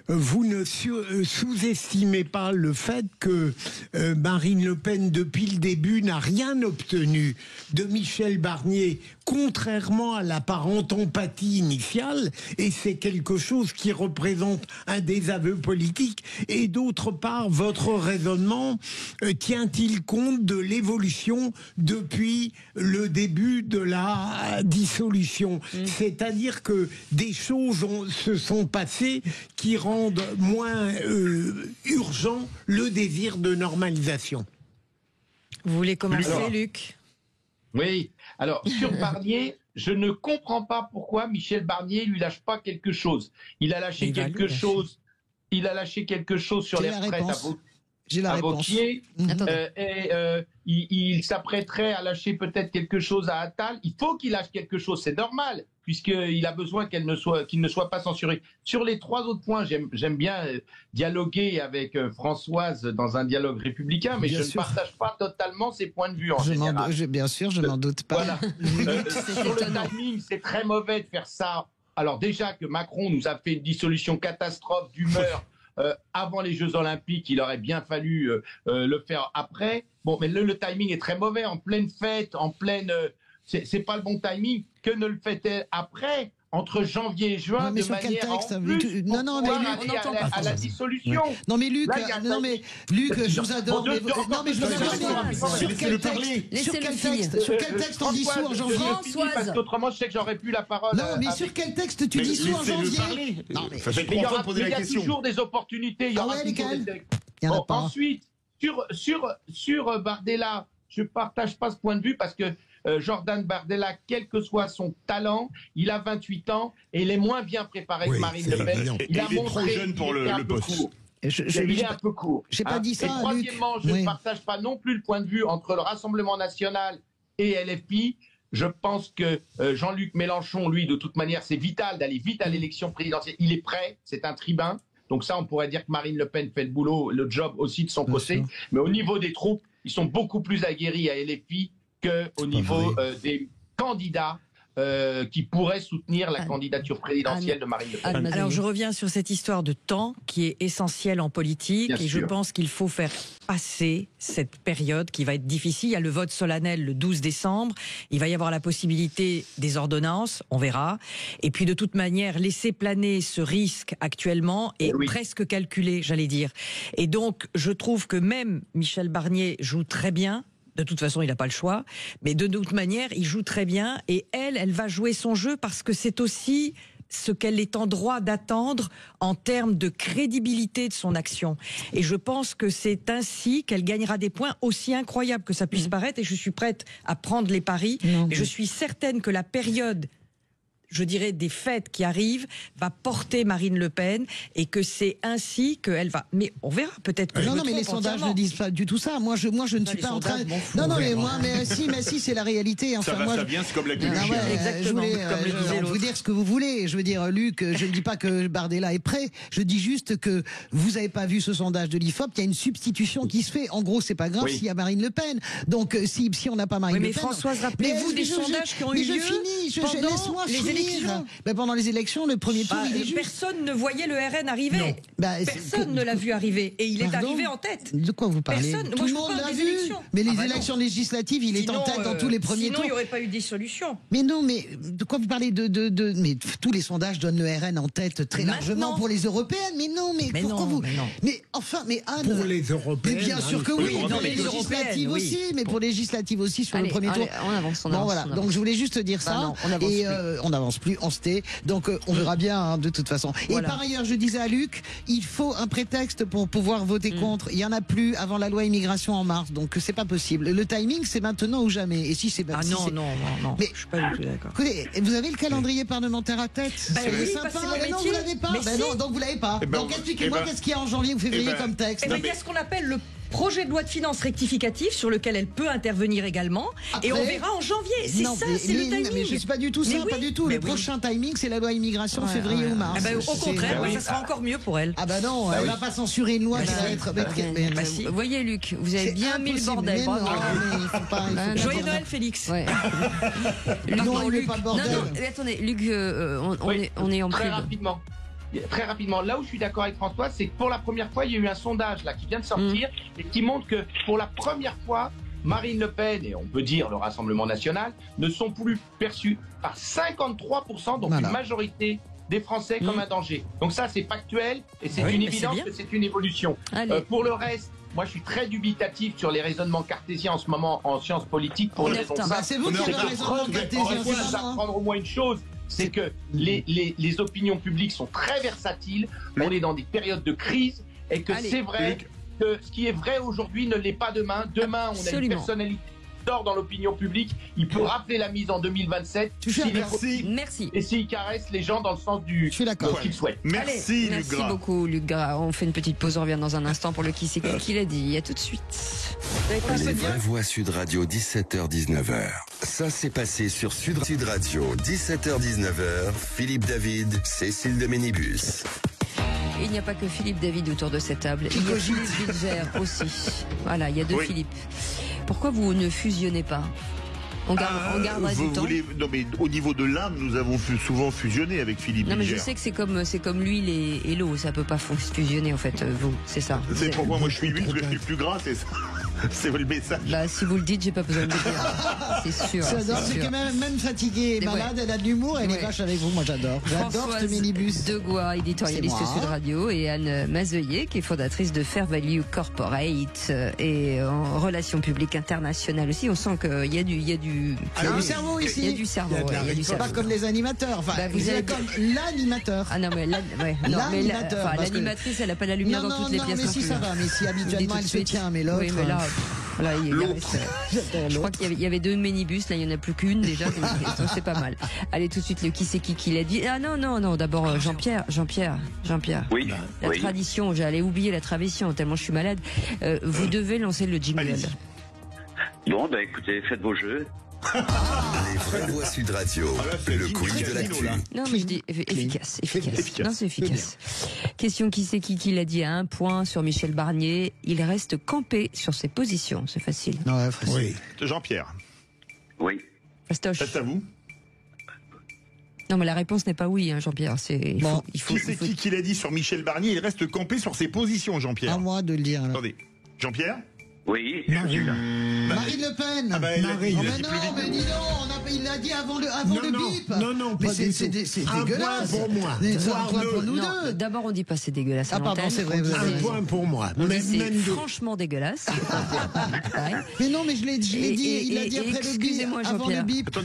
vous ne sous-estimez pas le fait que Marine Le Pen, depuis le début, n'a rien obtenu de Michel Barnier, contrairement à l'apparente empathie initiale, et c'est quelque chose qui représente un désaveu politique, et d'autre part, votre raisonnement tient-il compte de l'évolution depuis le début de la dissolution? C'est-à-dire que des choses se sont passées qui rendent moins urgent le désir de normalisation. Vous voulez commencer, Luc? Oui, alors sur Barnier, je ne comprends pas pourquoi Michel Barnier lui lâche pas quelque chose. Il a lâché quelque chose. Il a lâché quelque chose sur les retraites. J'ai la réponse. Wauquiez, il s'apprêterait à lâcher peut-être quelque chose à Attal. Il faut qu'il lâche quelque chose, c'est normal, puisqu'il a besoin qu'il ne soit pas censuré. Sur les 3 autres points, j'aime bien dialoguer avec Françoise dans un dialogue républicain, mais je ne partage pas totalement ses points de vue en général. Bien sûr, je n'en doute pas. Voilà. Sur le timing, c'est très mauvais de faire ça. Alors déjà que Macron nous a fait une dissolution catastrophe d'humeur avant les Jeux Olympiques, il aurait bien fallu le faire après. Bon, mais le timing est très mauvais, en pleine fête, c'est pas le bon timing. Que ne le fait-elle après, entre janvier et juin, de manière à en plus à la dissolution. Non mais Luc, je vous adore. Non mais je vous adore. Sur quel texte on dissout en janvier? Parce qu'autrement, je sais que j'aurais plus la parole. Non mais sur quel texte tu dissous en janvier? Il y a toujours des opportunités. Il y aura toujours des... Ensuite, sur Bardella, je partage pas ce point de vue parce que Jordan Bardella, quel que soit son talent, il a 28 ans et il est moins bien préparé que Marine Le Pen. Il est trop jeune pour le poste. Il est un peu court. J'ai pas dit ça. Et troisièmement, je ne partage pas non plus le point de vue entre le Rassemblement national et LFI. Je pense que Jean-Luc Mélenchon, lui, de toute manière, c'est vital d'aller vite à l'élection présidentielle. Il est prêt, c'est un tribun. Donc ça, on pourrait dire que Marine Le Pen fait le job aussi de son côté. Mais au niveau des troupes, ils sont beaucoup plus aguerris à LFI qu'au niveau des candidats qui pourraient soutenir la candidature présidentielle de Marine Le Pen. Alors je reviens sur cette histoire de temps qui est essentielle en politique. Bien et sûr. Je pense qu'il faut faire passer cette période qui va être difficile. Il y a le vote solennel le 12 décembre. Il va y avoir la possibilité des ordonnances, on verra. Et puis de toute manière, laisser planer ce risque actuellement est presque calculé, j'allais dire. Et donc je trouve que même Michel Barnier joue très bien. De toute façon, il n'a pas le choix. Mais de toute manière, il joue très bien. Et elle va jouer son jeu parce que c'est aussi ce qu'elle est en droit d'attendre en termes de crédibilité de son action. Et je pense que c'est ainsi qu'elle gagnera des points, aussi incroyables que ça puisse paraître. Et je suis prête à prendre les paris. Et je suis certaine que la période, je dirais, des fêtes qui arrivent, va porter Marine Le Pen et que c'est ainsi qu'elle va. Mais on verra peut-être que. Non, mais les sondages ne disent pas du tout ça. Moi, je ne suis pas en train. Mais si, c'est la réalité. Enfin, ça vient, c'est comme la culture. Exactement. Je voulais vous dire ce que vous voulez. Je veux dire, Luc, je ne dis pas que Bardella est prêt. Je dis juste que vous n'avez pas vu ce sondage de l'IFOP. Il y a une substitution qui se fait. En gros, c'est pas grave s'il y a Marine Le Pen. Donc, si on n'a pas Marine Le Pen. Mais Françoise, rappelez-vous des sondages qui ont eu lieu. Laisse-moi finir. Pendant les élections, le premier tour, il est juste. Personne ne voyait le RN arriver. Personne ne l'a vu arriver. Et il est arrivé en tête. De quoi vous parlez? Tout le monde l'a vu. Mais les élections législatives, il est en tête dans tous les premiers tours. Sinon, il n'y aurait pas eu de dissolution. Mais non, mais de quoi vous parlez mais tous les sondages donnent le RN en tête très largement pour les européennes. Mais non, mais pourquoi vous... Mais enfin, mais Anne... Pour les européennes. Mais bien sûr que oui. Dans les législatives aussi. Mais pour les législatives aussi, sur le premier tour. On avance. Bon, voilà. Donc, je voulais juste dire ça. Et on n'avance plus. Donc on verra bien de toute façon. Voilà. Et par ailleurs, je disais à Luc, il faut un prétexte pour pouvoir voter contre. Il y en a plus avant la loi immigration en mars, donc c'est pas possible. Le timing, c'est maintenant ou jamais. Et si c'est non, mais je suis pas du tout d'accord. Écoutez, vous avez le calendrier parlementaire à tête. Oui, sympa. Non, vous l'avez pas. Non, donc vous l'avez pas. Donc expliquez-moi qu'est-ce qu'il y a en janvier ou février comme texte. Il y a ce qu'on appelle le projet de loi de finances rectificative sur lequel elle peut intervenir également. Après, et on verra en janvier. C'est c'est le timing. Mais je suis pas du tout ça, pas du tout. Le prochain timing, c'est la loi immigration février ou mars. Au contraire, ça sera encore mieux pour elle. Ah bah non, elle va pas censurer une loi qui va être... Vous voyez, Luc, vous avez bien mis le bordel. Joyeux Noël, Félix. Non, il n'est pas le bordel. Non, attendez, Luc, on est en très rapidement, là où je suis d'accord avec François, c'est que pour la première fois, il y a eu un sondage là qui vient de sortir et qui montre que pour la première fois, Marine Le Pen et on peut dire le Rassemblement national ne sont plus perçus par 53%, donc une majorité des Français comme un danger. Donc ça, c'est factuel et c'est une évidence que c'est une évolution. Pour le reste, moi, je suis très dubitatif sur les raisonnements cartésiens en ce moment en sciences politiques pour une raison simple. C'est vous qui avez un raisonnement cartésien. Il faut apprendre au moins une chose. C'est que les opinions publiques sont très versatiles. On est dans des périodes de crise et que c'est vrai que ce qui est vrai aujourd'hui ne l'est pas demain. Demain, on a une personnalité tort dans l'opinion publique, il peut rappeler la mise en 2027. Merci. Et s'il caresse les gens dans le sens du qu'il souhaite. Merci, Allez, Luc Gras. Merci beaucoup, Luc Gras. On fait une petite pause, on revient dans un instant pour le qui c'est qui l'a dit. À tout de suite. Les vraies voix Sud Radio, 17h-19h. Ça s'est passé sur Sud Radio, 17h-19h. Philippe David, Cécile de Ménibus. Il n'y a pas que Philippe David autour de cette table. Il y a Philippe Bilger aussi. Voilà, il y a deux Philippe. Pourquoi vous ne fusionnez pas ? On gardera du temps. Non, mais au niveau de l'âme, nous avons souvent fusionné avec Philippe Bilger. Non, mais je sais que c'est comme l'huile et l'eau. Ça peut pas fusionner, en fait, vous. C'est ça. C'est pourquoi moi je suis l'huile, je suis plus gras, c'est ça. C'est le message. Bah, si vous le dites, j'ai pas besoin de le dire. C'est sûr. J'adore, c'est que même fatiguée et malade, elle a de l'humour, elle est vache avec vous. Moi, j'adore. J'adore ce minibus. Degois, éditorialiste Sud Radio, et Anne Mazeuillet, qui est fondatrice de Fair Value Corporate et en relations publiques internationales aussi. On sent qu'il y a du cerveau ici. Il y a du cerveau. C'est pas comme les animateurs. Enfin, vous êtes comme l'animateur. Ah non, mais l'animatrice, elle n'a pas la lumière dans toutes les pièces. Non, mais si ça va. Mais si habituellement elle se tient, mais l'autre. Oui, mais là. Voilà, je crois qu'il y avait deux minibus, là il n'y en a plus qu'une déjà, c'est pas mal. Allez tout de suite le qui c'est qui l'a dit. Ah non, d'abord Jean-Pierre. Oui. La tradition, j'allais oublier la tradition tellement je suis malade. Vous devez lancer le jingle. Bon, bah écoutez, faites vos jeux. Les vraies voix Sud Radio, le quiz de l'actu. Non, mais je dis efficace. Non, c'est efficace. Question qui c'est qui l'a dit à 1 point sur Michel Barnier. Il reste campé sur ses positions. C'est facile. Ouais, facile. Oui. Jean-Pierre. Oui. Fastoche. C'est à vous. Non, mais la réponse n'est pas oui, hein, Jean-Pierre. Il faut. Qui l'a dit sur Michel Barnier? Il reste campé sur ses positions, Jean-Pierre. À moi de le dire. Là. Attendez. Jean-Pierre? Oui, Marine Le Pen. Ah bah, Marine. Mais dis donc, il l'a dit avant le bip. Non, mais c'est dégueulasse. Un point pour moi. Un point pour nous deux. D'abord, on dit pas c'est dégueulasse. Ah pardon, c'est vrai. Un point pour moi. C'est franchement dégueulasse. Mais non, mais je l'ai dit. Il l'a dit après le bip. Excusez-moi, Jean-Pierre.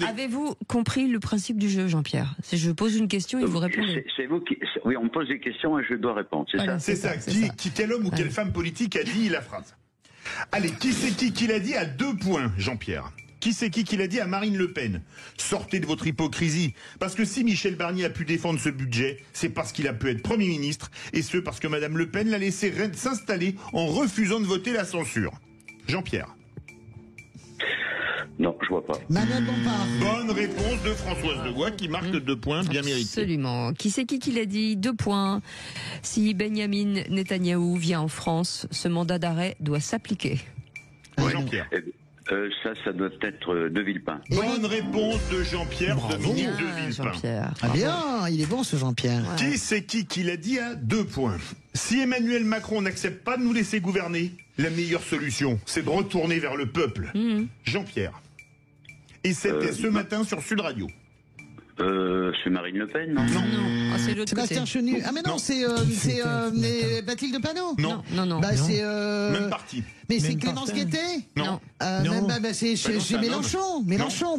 Avez-vous compris le principe du jeu, Jean-Pierre? Je pose une question et vous répondez. C'est vous qui. Oui, on me pose des questions et je dois répondre. C'est ça. C'est ça. Quel homme ou quelle femme politique a dit la phrase? Allez, qui c'est qui l'a dit à 2 points, Jean-Pierre? Qui c'est qui l'a dit à Marine Le Pen? Sortez de votre hypocrisie. Parce que si Michel Barnier a pu défendre ce budget, c'est parce qu'il a pu être Premier ministre, et ce parce que Madame Le Pen l'a laissé s'installer en refusant de voter la censure. Jean-Pierre. Non, je vois pas. Manuel Bompard. Bonne réponse de Françoise Degois qui marque 2 points bien mérités. Absolument. Qui c'est qui l'a dit? 2 points. Si Benyamin Netanyahou vient en France, ce mandat d'arrêt doit s'appliquer. Jean-Pierre. Ça doit être De Villepin. Bonne réponse de Jean-Pierre, Dominique De Villepin. Ah bien, il est bon ce Jean-Pierre. Ouais. Qui c'est qui l'a dit à 2 points? Si Emmanuel Macron n'accepte pas de nous laisser gouverner, la meilleure solution, c'est de retourner vers le peuple. Jean-Pierre. Et c'était ce matin sur Sud Radio. C'est Marine Le Pen, non? Non. Ah, c'est l'autre côté. Sébastien Chenu. Ah mais non, c'est Bathilde Panot. Non. Bah c'est même parti. Mais c'est Clémence Guettet? Non. C'est Mélenchon. Mélenchon.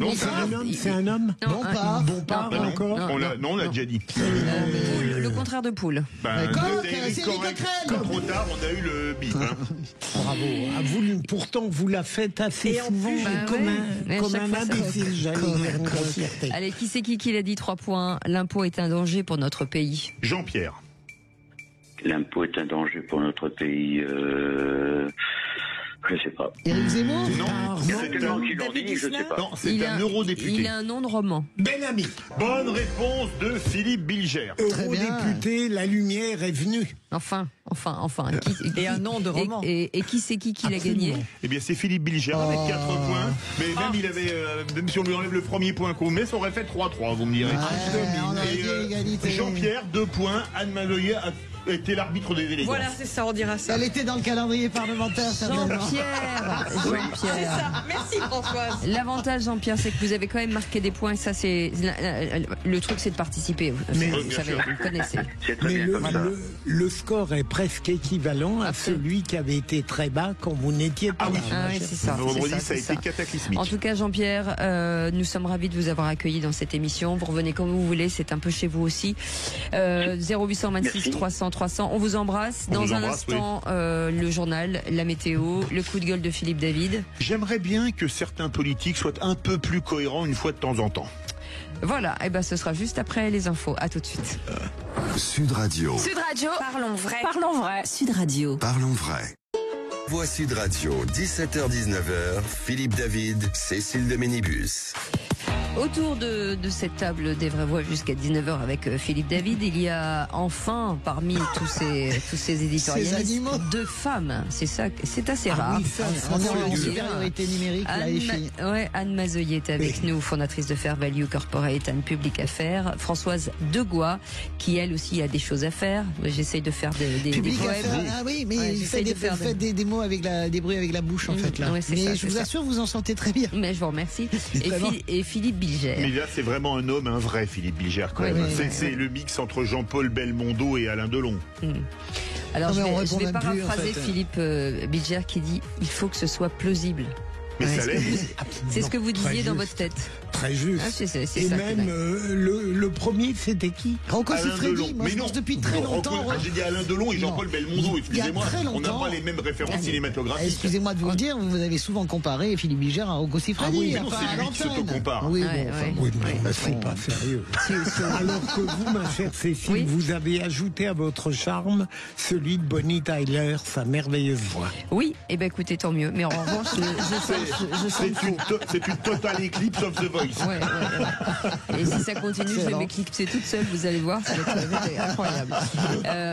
C'est un homme? Bompard. Encore? On l'a déjà dit. Le contraire de poule. C'est trop tard, on a eu le bip. Bravo. Pourtant, vous la faites assez souvent comme un imbécile, j'allais dire. Allez, qui c'est qui l'a dit 3 points? L'impôt est un danger pour notre pays. Jean-Pierre. L'impôt est un danger pour notre pays. Je sais pas. Éric Zemmour? Non. C'est tellement qui l'ont dit, je sais pas. Non, c'est un eurodéputé. Il a un nom de roman. Bellamy. Bonne réponse de Philippe Bilger. Eurodéputé, la lumière est venue. Enfin. Et un nom de roman. Et qui c'est qui l'a gagné? Eh bien, c'est Philippe Bilger avec 4 points. Mais même si on lui enlève le premier point qu'on met, ça aurait fait 3-3, vous me direz. Jean-Pierre, 2 points. Anne Mazeuillet a été l'arbitre des élégances. Voilà, c'est ça, on dira ça. Elle était dans le calendrier parlementaire, Jean-Pierre. C'est ça. Merci Françoise. L'avantage, Jean-Pierre, c'est que vous avez quand même marqué des points. Et ça, c'est le truc, c'est de participer. Vous savez, vous le connaissez. C'est très bien comme ça. Le score est presque équivalent à celui qui avait été très bas quand vous n'étiez pas là. Ah oui, c'est ça. Vendredi, ça a été cataclysmique. En tout cas, Jean-Pierre, nous sommes ravis de vous avoir accueilli dans cette émission. Vous revenez quand vous voulez, c'est un peu chez vous aussi. 0826 300 300. On vous embrasse. Dans un instant, le journal, la météo, le coup de gueule de Philippe David. J'aimerais bien que certains politiques soient un peu plus cohérents une fois de temps en temps. Voilà, et ben ce sera juste après les infos. À tout de suite. Sud Radio. Sud Radio, parlons vrai. Parlons vrai. Sud Radio. Parlons vrai. Voix Sud Radio, 17h-19h, Philippe David, Cécile de Ménibus. Autour de cette table des vraies voix jusqu'à 19h avec Philippe David, il y a enfin parmi tous ces éditorialistes deux femmes. C'est ça, c'est assez rare. Oui, on est en supériorité numérique là, les filles. Anne Mazoyer est avec nous, fondatrice de Fair Value Corporate and Public Affairs. Françoise Degois, qui elle aussi a des choses à faire. J'essaye de faire des poèmes. Ah oui, mais faites des mots avec des bruits avec la bouche en fait là. Ouais, mais je vous assure, vous en sentez très bien. Mais je vous remercie. Et Philippe Bilger. Mais là, c'est vraiment un homme, un vrai Philippe Bilger quand même. C'est le mix entre Jean-Paul Belmondo et Alain Delon. Alors je vais paraphraser Philippe Bilger qui dit il faut que ce soit plausible. Mais ça l'est. C'est ce que vous disiez dans votre tête. Très juste. C'est et ça même le premier, c'était qui? Rocco Siffredi. Moi, je pense depuis très longtemps. J'ai dit Alain Delon et Jean-Paul Belmondo. Excusez-moi, on n'a pas les mêmes références cinématographiques. Excusez-moi de vous le dire, vous avez souvent comparé Philippe Bilger à Rocco Siffredi. Ah oui, mais non, c'est lui qui s'auto-compare. Oui, mais c'est pas sérieux. Alors que vous, ma chère Cécile, vous avez ajouté à votre charme celui de Bonnie Tyler, sa merveilleuse voix. Oui, et ben écoutez, tant mieux. Mais en revanche, c'est une totale eclipse of the voice. Et si ça continue, je vais m'éclipser toute seule, vous allez voir, ça va être incroyable.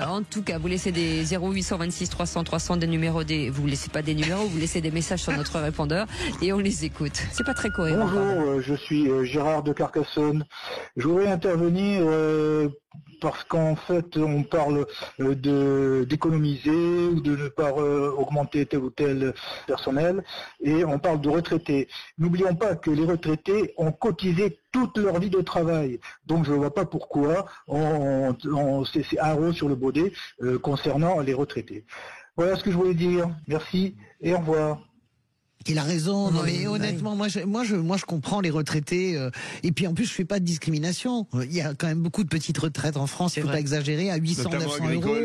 En tout cas, vous laissez des 0826 300 300 des numéros vous laissez pas des numéros, vous laissez des messages sur notre répondeur et on les écoute. C'est pas très cohérent. Bonjour, je suis Gérard de Carcassonne. Je voudrais intervenir parce qu'en fait, on parle d'économiser ou de ne pas augmenter tel ou tel personnel, et on parle de retraités. N'oublions pas que les retraités ont cotisé toute leur vie de travail. Donc je ne vois pas pourquoi c'est un euro sur le baudet concernant les retraités. Voilà ce que je voulais dire. Merci et au revoir. Il a raison, non, mais honnêtement, moi je comprends les retraités, et puis en plus je fais pas de discrimination. Il y a quand même beaucoup de petites retraites en France, il faut pas exagérer, à 800, 900 euros.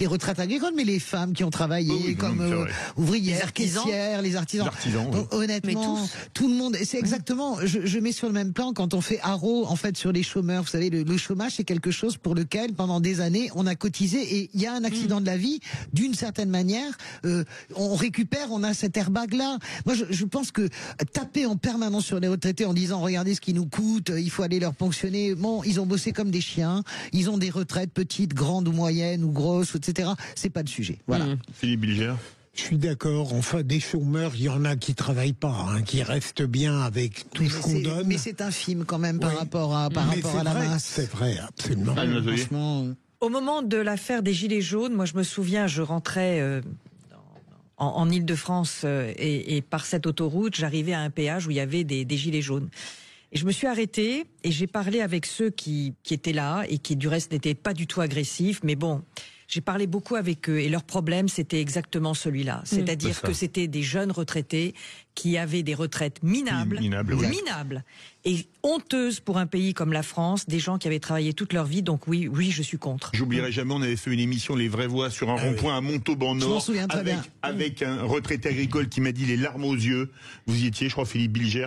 Les retraites agricoles, mais les femmes qui ont travaillé comme ouvrières, caissières, les artisans. Donc, honnêtement, tout le monde, c'est exactement, je mets sur le même plan quand on fait haro, en fait, sur les chômeurs. Vous savez, le chômage, c'est quelque chose pour lequel, pendant des années, on a cotisé, et il y a un accident de la vie, d'une certaine manière, on récupère, on a cet airbag-là. Moi, je pense que taper en permanence sur les retraités en disant regardez ce qui nous coûte, il faut aller leur ponctionner. Bon, ils ont bossé comme des chiens, ils ont des retraites petites, grandes ou moyennes ou grosses, etc. C'est pas le sujet. Voilà. Philippe Bilger. Je suis d'accord. Enfin, des chômeurs, il y en a qui travaillent pas, qui restent bien avec tout ce qu'on donne. Mais c'est infime quand même par rapport à la masse. C'est vrai, absolument. Franchement. Au moment de l'affaire des Gilets jaunes, moi je me souviens, je rentrais en Ile-de-France et par cette autoroute, j'arrivais à un péage où il y avait des gilets jaunes. Et je me suis arrêtée et j'ai parlé avec ceux qui étaient là et qui du reste n'étaient pas du tout agressifs, mais bon, j'ai parlé beaucoup avec eux et leur problème c'était exactement celui-là. C'est-à-dire que c'était des jeunes retraités qui avaient des retraites minables et honteuses pour un pays comme la France, des gens qui avaient travaillé toute leur vie. Donc oui, je suis contre. J'oublierai jamais, on avait fait une émission Les Vraies Voix sur un rond-point à Montauban-Nord avec un retraité agricole qui m'a dit les larmes aux yeux. Vous y étiez, je crois, Philippe Bilger,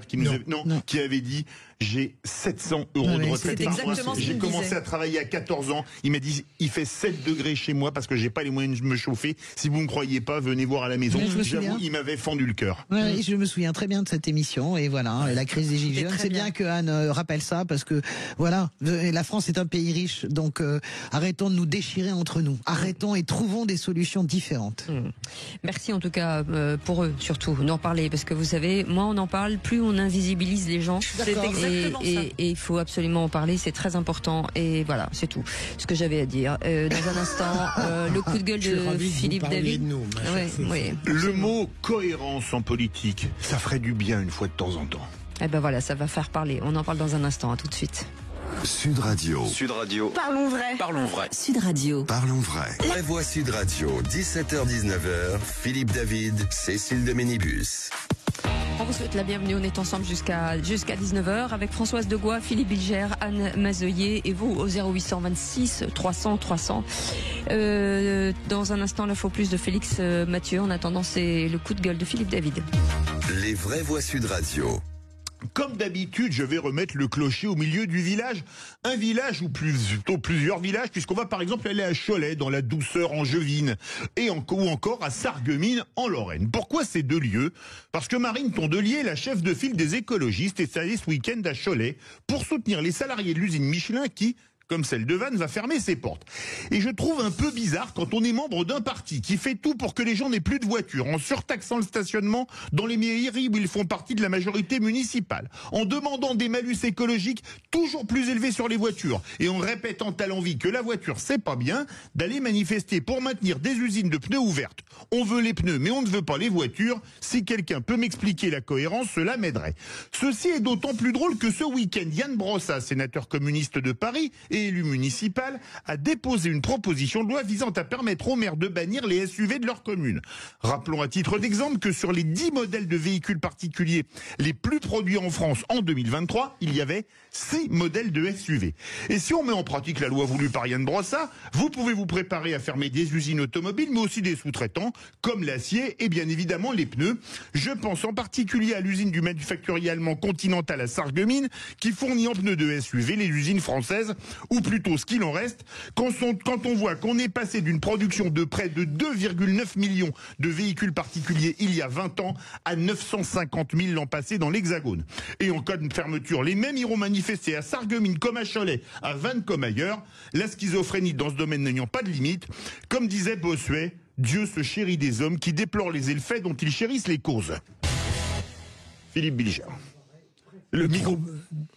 qui avait dit j'ai 700 euros de retraite par mois. J'ai commencé à travailler à 14 ans. Il m'a dit il fait 7 degrés chez moi parce que j'ai pas les moyens de me chauffer. Si vous me croyez pas, venez voir à la maison. J'avoue, il m'avait fendu le cœur. Je me souviens très bien de cette émission et voilà, la crise des Gilets jaunes. C'est bien que Anne rappelle ça parce que voilà, la France est un pays riche, donc arrêtons de nous déchirer entre nous. Arrêtons et trouvons des solutions différentes. Merci en tout cas pour eux surtout d'en parler parce que vous savez, moins on en parle, plus on invisibilise les gens. C'est exactement ça. Et il faut absolument en parler, c'est très important et voilà, c'est tout ce que j'avais à dire. Dans un instant, le coup de gueule de Philippe David. Le mot cohérence en politique, ça ferait du bien une fois de temps en temps. Eh ben voilà, ça va faire parler. On en parle dans un instant, à tout de suite. Sud Radio. Sud Radio. Parlons vrai. Parlons vrai. Sud Radio. Parlons vrai. La voix Sud Radio, 17h-19h, Philippe David, Cécile de Ménibus. On vous souhaite la bienvenue, on est ensemble jusqu'à 19h avec Françoise Degois, Philippe Bilger, Anne Mazoyer et vous au 0826 300 300. Dans un instant, l'info plus de Félix Mathieu. En attendant, c'est le coup de gueule de Philippe David. Les vraies voix Sud Radio. Comme d'habitude, je vais remettre le clocher au milieu du village. Un village ou plutôt plusieurs villages, puisqu'on va par exemple aller à Cholet, dans la douceur angevine, ou encore à Sarreguemines, en Lorraine. Pourquoi ces deux lieux? Parce que Marine Tondelier, la chef de file des écologistes, est allée ce week-end à Cholet pour soutenir les salariés de l'usine Michelin qui, comme celle de Vannes, va fermer ses portes. Et je trouve un peu bizarre quand on est membre d'un parti qui fait tout pour que les gens n'aient plus de voitures, en surtaxant le stationnement dans les mairies où ils font partie de la majorité municipale, en demandant des malus écologiques toujours plus élevés sur les voitures, et en répétant à l'envi que la voiture c'est pas bien, d'aller manifester pour maintenir des usines de pneus ouvertes. On veut les pneus, mais on ne veut pas les voitures. Si quelqu'un peut m'expliquer la cohérence, cela m'aiderait. Ceci est d'autant plus drôle que ce week-end, Yann Brossat, sénateur communiste de Paris, et élu municipal, a déposé une proposition de loi visant à permettre aux maires de bannir les SUV de leur commune. Rappelons à titre d'exemple que sur les 10 modèles de véhicules particuliers les plus produits en France en 2023, il y avait 6 modèles de SUV. Et si on met en pratique la loi voulue par Yann Brossat, vous pouvez vous préparer à fermer des usines automobiles, mais aussi des sous-traitants, comme l'acier et bien évidemment les pneus. Je pense en particulier à l'usine du manufacturier allemand Continental à Sarreguemines, qui fournit en pneus de SUV les usines françaises, ou plutôt ce qu'il en reste, quand on voit qu'on est passé d'une production de près de 2,9 millions de véhicules particuliers il y a 20 ans à 950 000 l'an passé dans l'Hexagone. Et en cas de fermeture, les mêmes iront manifester à Sarreguemines comme à Cholet, à Vannes comme ailleurs, la schizophrénie dans ce domaine n'ayant pas de limite. Comme disait Bossuet, Dieu se chérit des hommes qui déplorent les effets dont ils chérissent les causes. Philippe Bilger. Le micro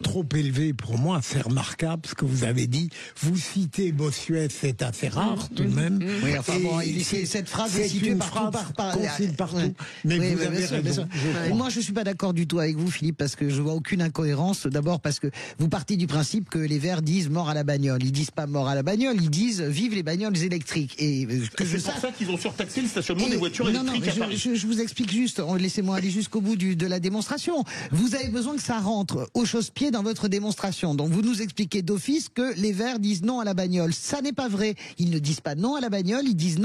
trop élevé pour moi, c'est remarquable ce que vous avez dit. Vous citez Bossuet, c'est assez rare tout de même. Oui, enfin bon, cette phrase est située partout. Partout. Mais vous avez raison. Moi, je suis pas d'accord du tout avec vous, Philippe, parce que je vois aucune incohérence. D'abord parce que vous partez du principe que les Verts disent mort à la bagnole. Ils disent pas mort à la bagnole, ils disent vive les bagnoles électriques. Et c'est pour ça qu'ils ont surtaxé le stationnement des voitures électriques à Paris. Je vous explique juste. Laissez-moi aller jusqu'au bout de la démonstration. Vous avez besoin que ça rentre au chausse-pied dans votre démonstration. Donc vous nous expliquez d'office que les Verts disent non à la bagnole. Ça n'est pas vrai. Ils ne disent pas non à la bagnole, ils disent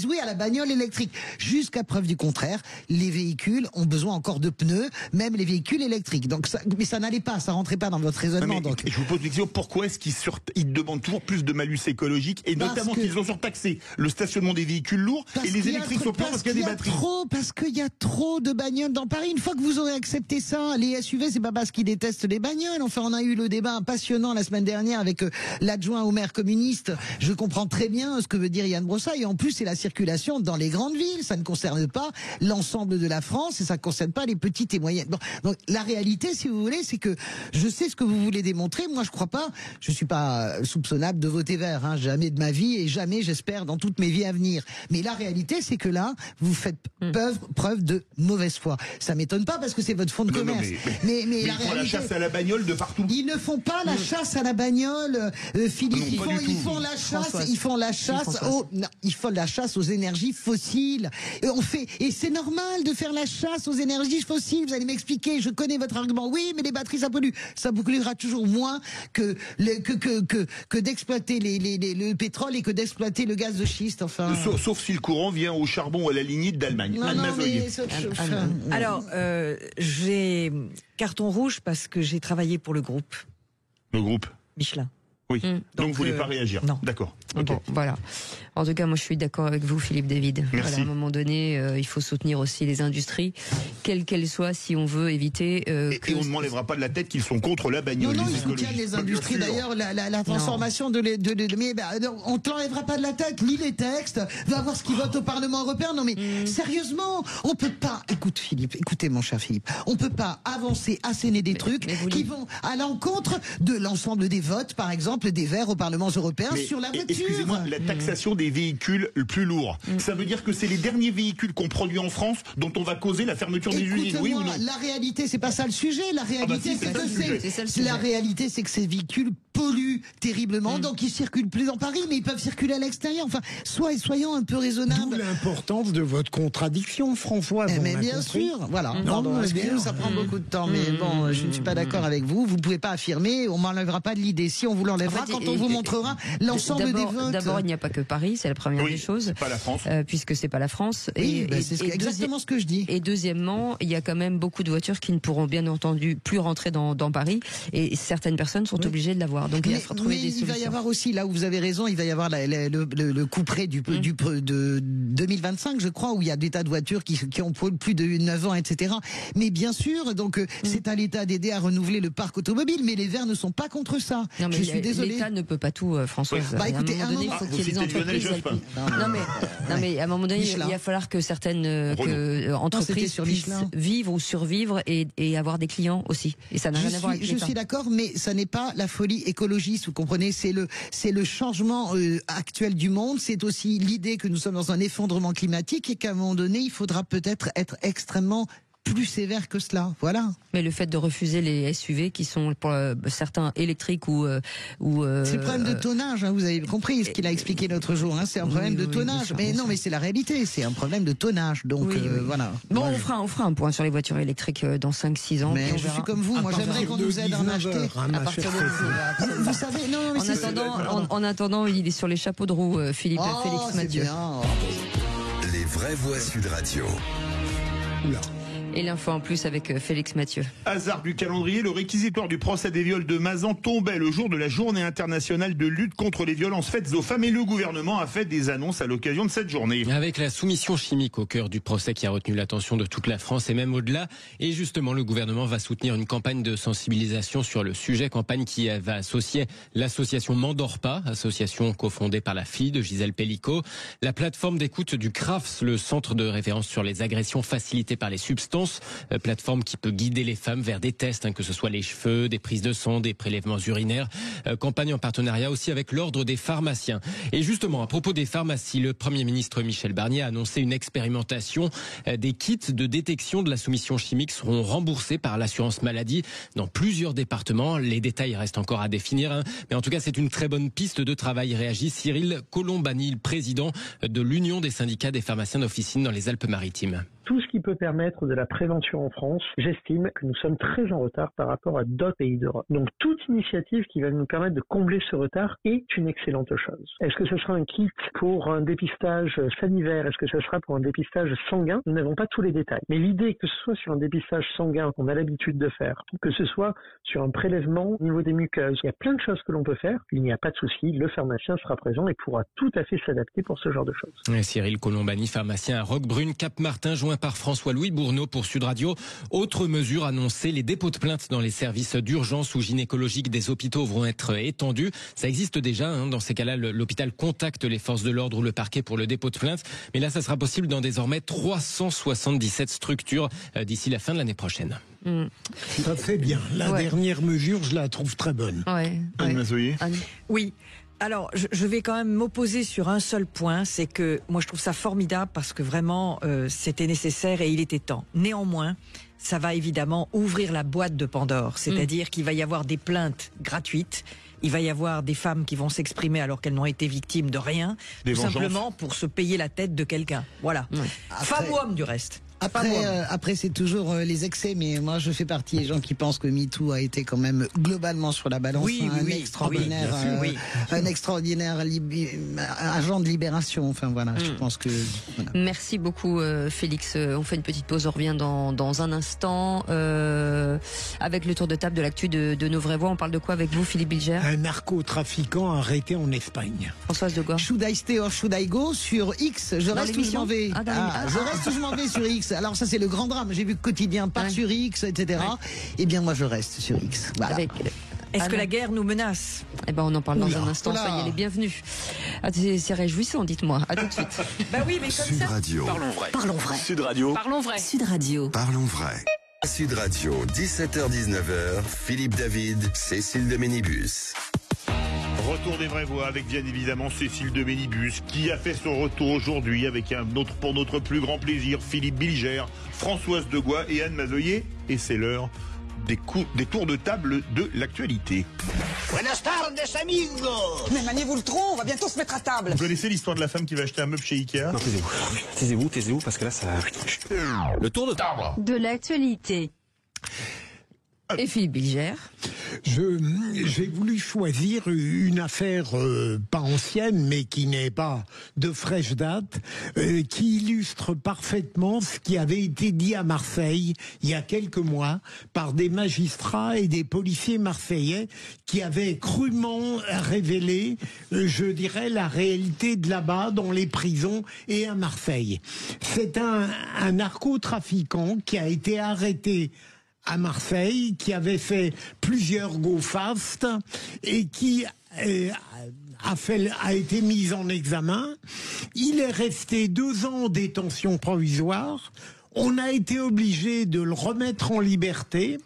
oui à la bagnole électrique. Jusqu'à preuve du contraire, les véhicules ont besoin encore de pneus, même les véhicules électriques. Donc mais ça n'allait pas, ça rentrait pas dans votre raisonnement. Donc je vous pose une question, pourquoi est-ce qu'ils demandent toujours plus de malus écologiques, et notamment qu'ils ont surtaxé le stationnement des véhicules lourds et les électriques sont pleins parce qu'il y a des batteries. Parce qu'il y a trop de bagnoles dans Paris. Une fois que vous aurez accepté ça, les SUV, c'est pas parce qu'ils détestent les bagnoles. Enfin, on a eu le débat passionnant la semaine dernière avec l'adjoint au maire communiste. Je comprends très bien ce que veut dire Yann Brossat. Et en plus, c'est la circulation dans les grandes villes. Ça ne concerne pas l'ensemble de la France et ça ne concerne pas les petites et moyennes. Bon, donc la réalité, si vous voulez, c'est que je sais ce que vous voulez démontrer. Moi, je crois pas. Je suis pas soupçonnable de voter vert. Hein, jamais de ma vie et jamais, j'espère, dans toutes mes vies à venir. Mais la réalité, c'est que là, vous faites preuve de mauvaise foi. Ça m'étonne pas parce que c'est votre fonds de commerce. Mais la réalité, la chasse à la bagnole de partout. Ils ne font pas la chasse à la bagnole, Philippe. Ils font la chasse aux énergies fossiles. Et c'est normal de faire la chasse aux énergies fossiles. Vous allez m'expliquer. Je connais votre argument. Oui, mais les batteries ça pollue. Ça polluera toujours moins que d'exploiter le pétrole et que d'exploiter le gaz de schiste. Enfin. Sauf si le courant vient au charbon ou à la lignite d'Allemagne. Alors, j'ai carton rouge parce que j'ai travaillé pour le groupe. Le groupe Michelin. Oui. Donc vous ne voulez pas réagir. Non. D'accord. Okay. Bon, voilà. En tout cas, moi, je suis d'accord avec vous, Philippe David. Merci. Voilà, à un moment donné, il faut soutenir aussi les industries, quelles qu'elles soient, si on veut éviter. Et on ne m'enlèvera pas de la tête qu'ils sont contre la bagnole. Non, ils soutiennent les industries. D'ailleurs, la transformation mais on ne te l'enlèvera pas de la tête, ni les textes. Va voir ce qu'ils votent au Parlement européen. Non, mais sérieusement, on peut pas. Écoute, Philippe, écoutez, mon cher Philippe, on peut pas avancer, asséner des trucs qui vont à l'encontre de l'ensemble des votes, par exemple, des Verts au Parlement européen sur la voiture. Excusez-moi, la taxation des véhicules plus lourds, ça veut dire que c'est les derniers véhicules qu'on produit en France dont on va causer la fermeture des usines, oui ou non? La réalité, c'est pas ça le sujet. La réalité, c'est que ces véhicules polluent terriblement, donc ils circulent plus dans Paris, mais ils peuvent circuler à l'extérieur. Enfin, soyons un peu raisonnables. D'où l'importance de votre contradiction, Françoise. Mais bien sûr, voilà. Pardon, excusez-nous, ça prend beaucoup de temps, mais bon, je ne suis pas d'accord avec vous. Vous ne pouvez pas affirmer, on m'enlèvera pas de l'idée. Si on vous l'enlèvera, quand on vous montrera l'ensemble des votes. D'abord, il n'y a pas que Paris, c'est la première des choses. C'est pas la France. Puisque c'est pas la France. C'est exactement ce que je dis. Et deuxièmement, il y a quand même beaucoup de voitures qui ne pourront bien entendu plus rentrer dans Paris, et certaines personnes sont obligées de l'avoir. Donc il va falloir trouver des solutions. Il va y avoir aussi, là où vous avez raison, il va y avoir le couperet de 2025, je crois, où il y a des tas de voitures qui ont plus de 9 ans, etc. Mais bien sûr, donc c'est à l'État d'aider à renouveler le parc automobile, mais les Verts ne sont pas contre ça. Non, mais je suis désolé. L'État ne peut pas tout, Françoise. Bah, écoutez, à un moment donné, il faut qu'il y ait des entreprises. Non, mais à un moment donné, il va falloir que certaines entreprises puissent vivre ou survivre et avoir des clients aussi. Et ça n'a rien à voir avec l'État. Je suis d'accord, mais ça n'est pas la folie écologiste, vous comprenez, c'est le changement actuel du monde, c'est aussi l'idée que nous sommes dans un effondrement climatique et qu'à un moment donné, il faudra peut-être être extrêmement plus sévère que cela, voilà. Mais le fait de refuser les SUV qui sont pour certains électriques ou c'est le problème de tonnage, hein, vous avez compris ce qu'il a expliqué l'autre jour, hein, c'est un problème de tonnage. Mais non, mais c'est la réalité, c'est un problème de tonnage. Donc voilà. Bon, on fera un point sur les voitures électriques dans 5-6 ans. Mais je suis comme vous, moi j'aimerais qu'on nous aide à en acheter à partir de vous savez, non, mais en attendant, il est sur les chapeaux de roue, Philippe Félix Mathieu. Les vraies voix Sud Radio. Oula. Et l'info en plus avec Félix Mathieu. Hasard du calendrier, le réquisitoire du procès des viols de Mazan tombait le jour de la journée internationale de lutte contre les violences faites aux femmes, et le gouvernement a fait des annonces à l'occasion de cette journée. Avec la soumission chimique au cœur du procès qui a retenu l'attention de toute la France et même au-delà. Et justement, le gouvernement va soutenir une campagne de sensibilisation sur le sujet, campagne qui va associer l'association M'endors-pas, association cofondée par la fille de Gisèle Pellicot, la plateforme d'écoute du CRAFS, le centre de référence sur les agressions facilitées par les substances, plateforme qui peut guider les femmes vers des tests, que ce soit les cheveux, des prises de sang, des prélèvements urinaires. Campagne en partenariat aussi avec l'Ordre des pharmaciens. Et justement, à propos des pharmacies, le Premier ministre Michel Barnier a annoncé une expérimentation. Des kits de détection de la soumission chimique seront remboursés par l'assurance maladie dans plusieurs départements. Les détails restent encore à définir, mais en tout cas, c'est une très bonne piste de travail, réagit Cyril Colombani, le président de l'Union des syndicats des pharmaciens d'officine dans les Alpes-Maritimes. Tout ce qui peut permettre de la prévention en France, j'estime que nous sommes très en retard par rapport à d'autres pays d'Europe. Donc toute initiative qui va nous permettre de combler ce retard est une excellente chose. Est-ce que ce sera un kit pour un dépistage salivaire? Est-ce que ce sera pour un dépistage sanguin? Nous n'avons pas tous les détails. Mais l'idée que ce soit sur un dépistage sanguin qu'on a l'habitude de faire, que ce soit sur un prélèvement au niveau des muqueuses, il y a plein de choses que l'on peut faire. Il n'y a pas de souci, le pharmacien sera présent et pourra tout à fait s'adapter pour ce genre de choses. Et Cyril Colombani, pharmacien à Roquebrune, Cap-Martin, joint par François-Louis Bourneau pour Sud Radio. Autre mesure annoncée, les dépôts de plainte dans les services d'urgence ou gynécologiques des hôpitaux vont être étendus. Ça existe déjà, dans ces cas-là, l'hôpital contacte les forces de l'ordre ou le parquet pour le dépôt de plainte. Mais là, ça sera possible dans désormais 377 structures d'ici la fin de l'année prochaine. Ça fait bien. La dernière mesure, je la trouve très bonne. Anne Mazoyer. Oui. Alors, je vais quand même m'opposer sur un seul point, c'est que moi je trouve ça formidable parce que vraiment c'était nécessaire et il était temps. Néanmoins, ça va évidemment ouvrir la boîte de Pandore, c'est-à-dire qu'il va y avoir des plaintes gratuites, il va y avoir des femmes qui vont s'exprimer alors qu'elles n'ont été victimes de rien, tout simplement pour se payer la tête de quelqu'un. Voilà. Femme ou homme du reste. Après c'est toujours les excès, mais moi je fais partie des gens qui pensent que MeToo a été quand même globalement sur la balance un extraordinaire agent de libération. Enfin voilà, je pense que. Voilà. Merci beaucoup Félix. On fait une petite pause, on revient dans un instant avec le tour de table de l'actu de nos vraies voix. On parle de quoi avec vous, Philippe Bilger? Un narcotrafiquant arrêté en Espagne. Françoise Degor. Should I stay or should I go sur X? Je reste ou je m'en vais? Je reste ou je m'en vais sur X? Alors ça c'est le grand drame. J'ai vu que Quotidien part sur X, etc. Eh bien moi je reste sur X. Voilà. Est-ce que la guerre nous menace? Eh ben on en parle dans un instant. Soyez les bienvenus. C'est réjouissant, dites-moi. À tout de suite. Bah oui, mais comme Sud Radio. Parlons vrai. Parlons vrai. Sud Radio. Parlons vrai. Sud Radio. Parlons vrai. Sud Radio, 17h-19h, Philippe David, Cécile de Ménibus. Retour des vraies voix avec bien évidemment Cécile de Ménibus qui a fait son retour aujourd'hui avec pour notre plus grand plaisir, Philippe Bilger, Françoise Degois et Anne Mazoyer. Et c'est l'heure des tours de table de l'actualité. Buenas tardes, amigos. Mais maniez-vous le tronc, on va bientôt se mettre à table. Vous connaissez l'histoire de la femme qui va acheter un meuble chez Ikea? Non, taisez-vous, parce que là, ça... Le tour de table de l'actualité. Et Philippe Bilger. J'ai voulu choisir une affaire pas ancienne, mais qui n'est pas de fraîche date, qui illustre parfaitement ce qui avait été dit à Marseille il y a quelques mois par des magistrats et des policiers marseillais qui avaient crûment révélé, je dirais, la réalité de là-bas dans les prisons et à Marseille. C'est un narcotrafiquant qui a été arrêté à Marseille, qui avait fait plusieurs go fast et qui a été mis en examen. Il est resté 2 ans en détention provisoire. On a été obligé de le remettre en liberté.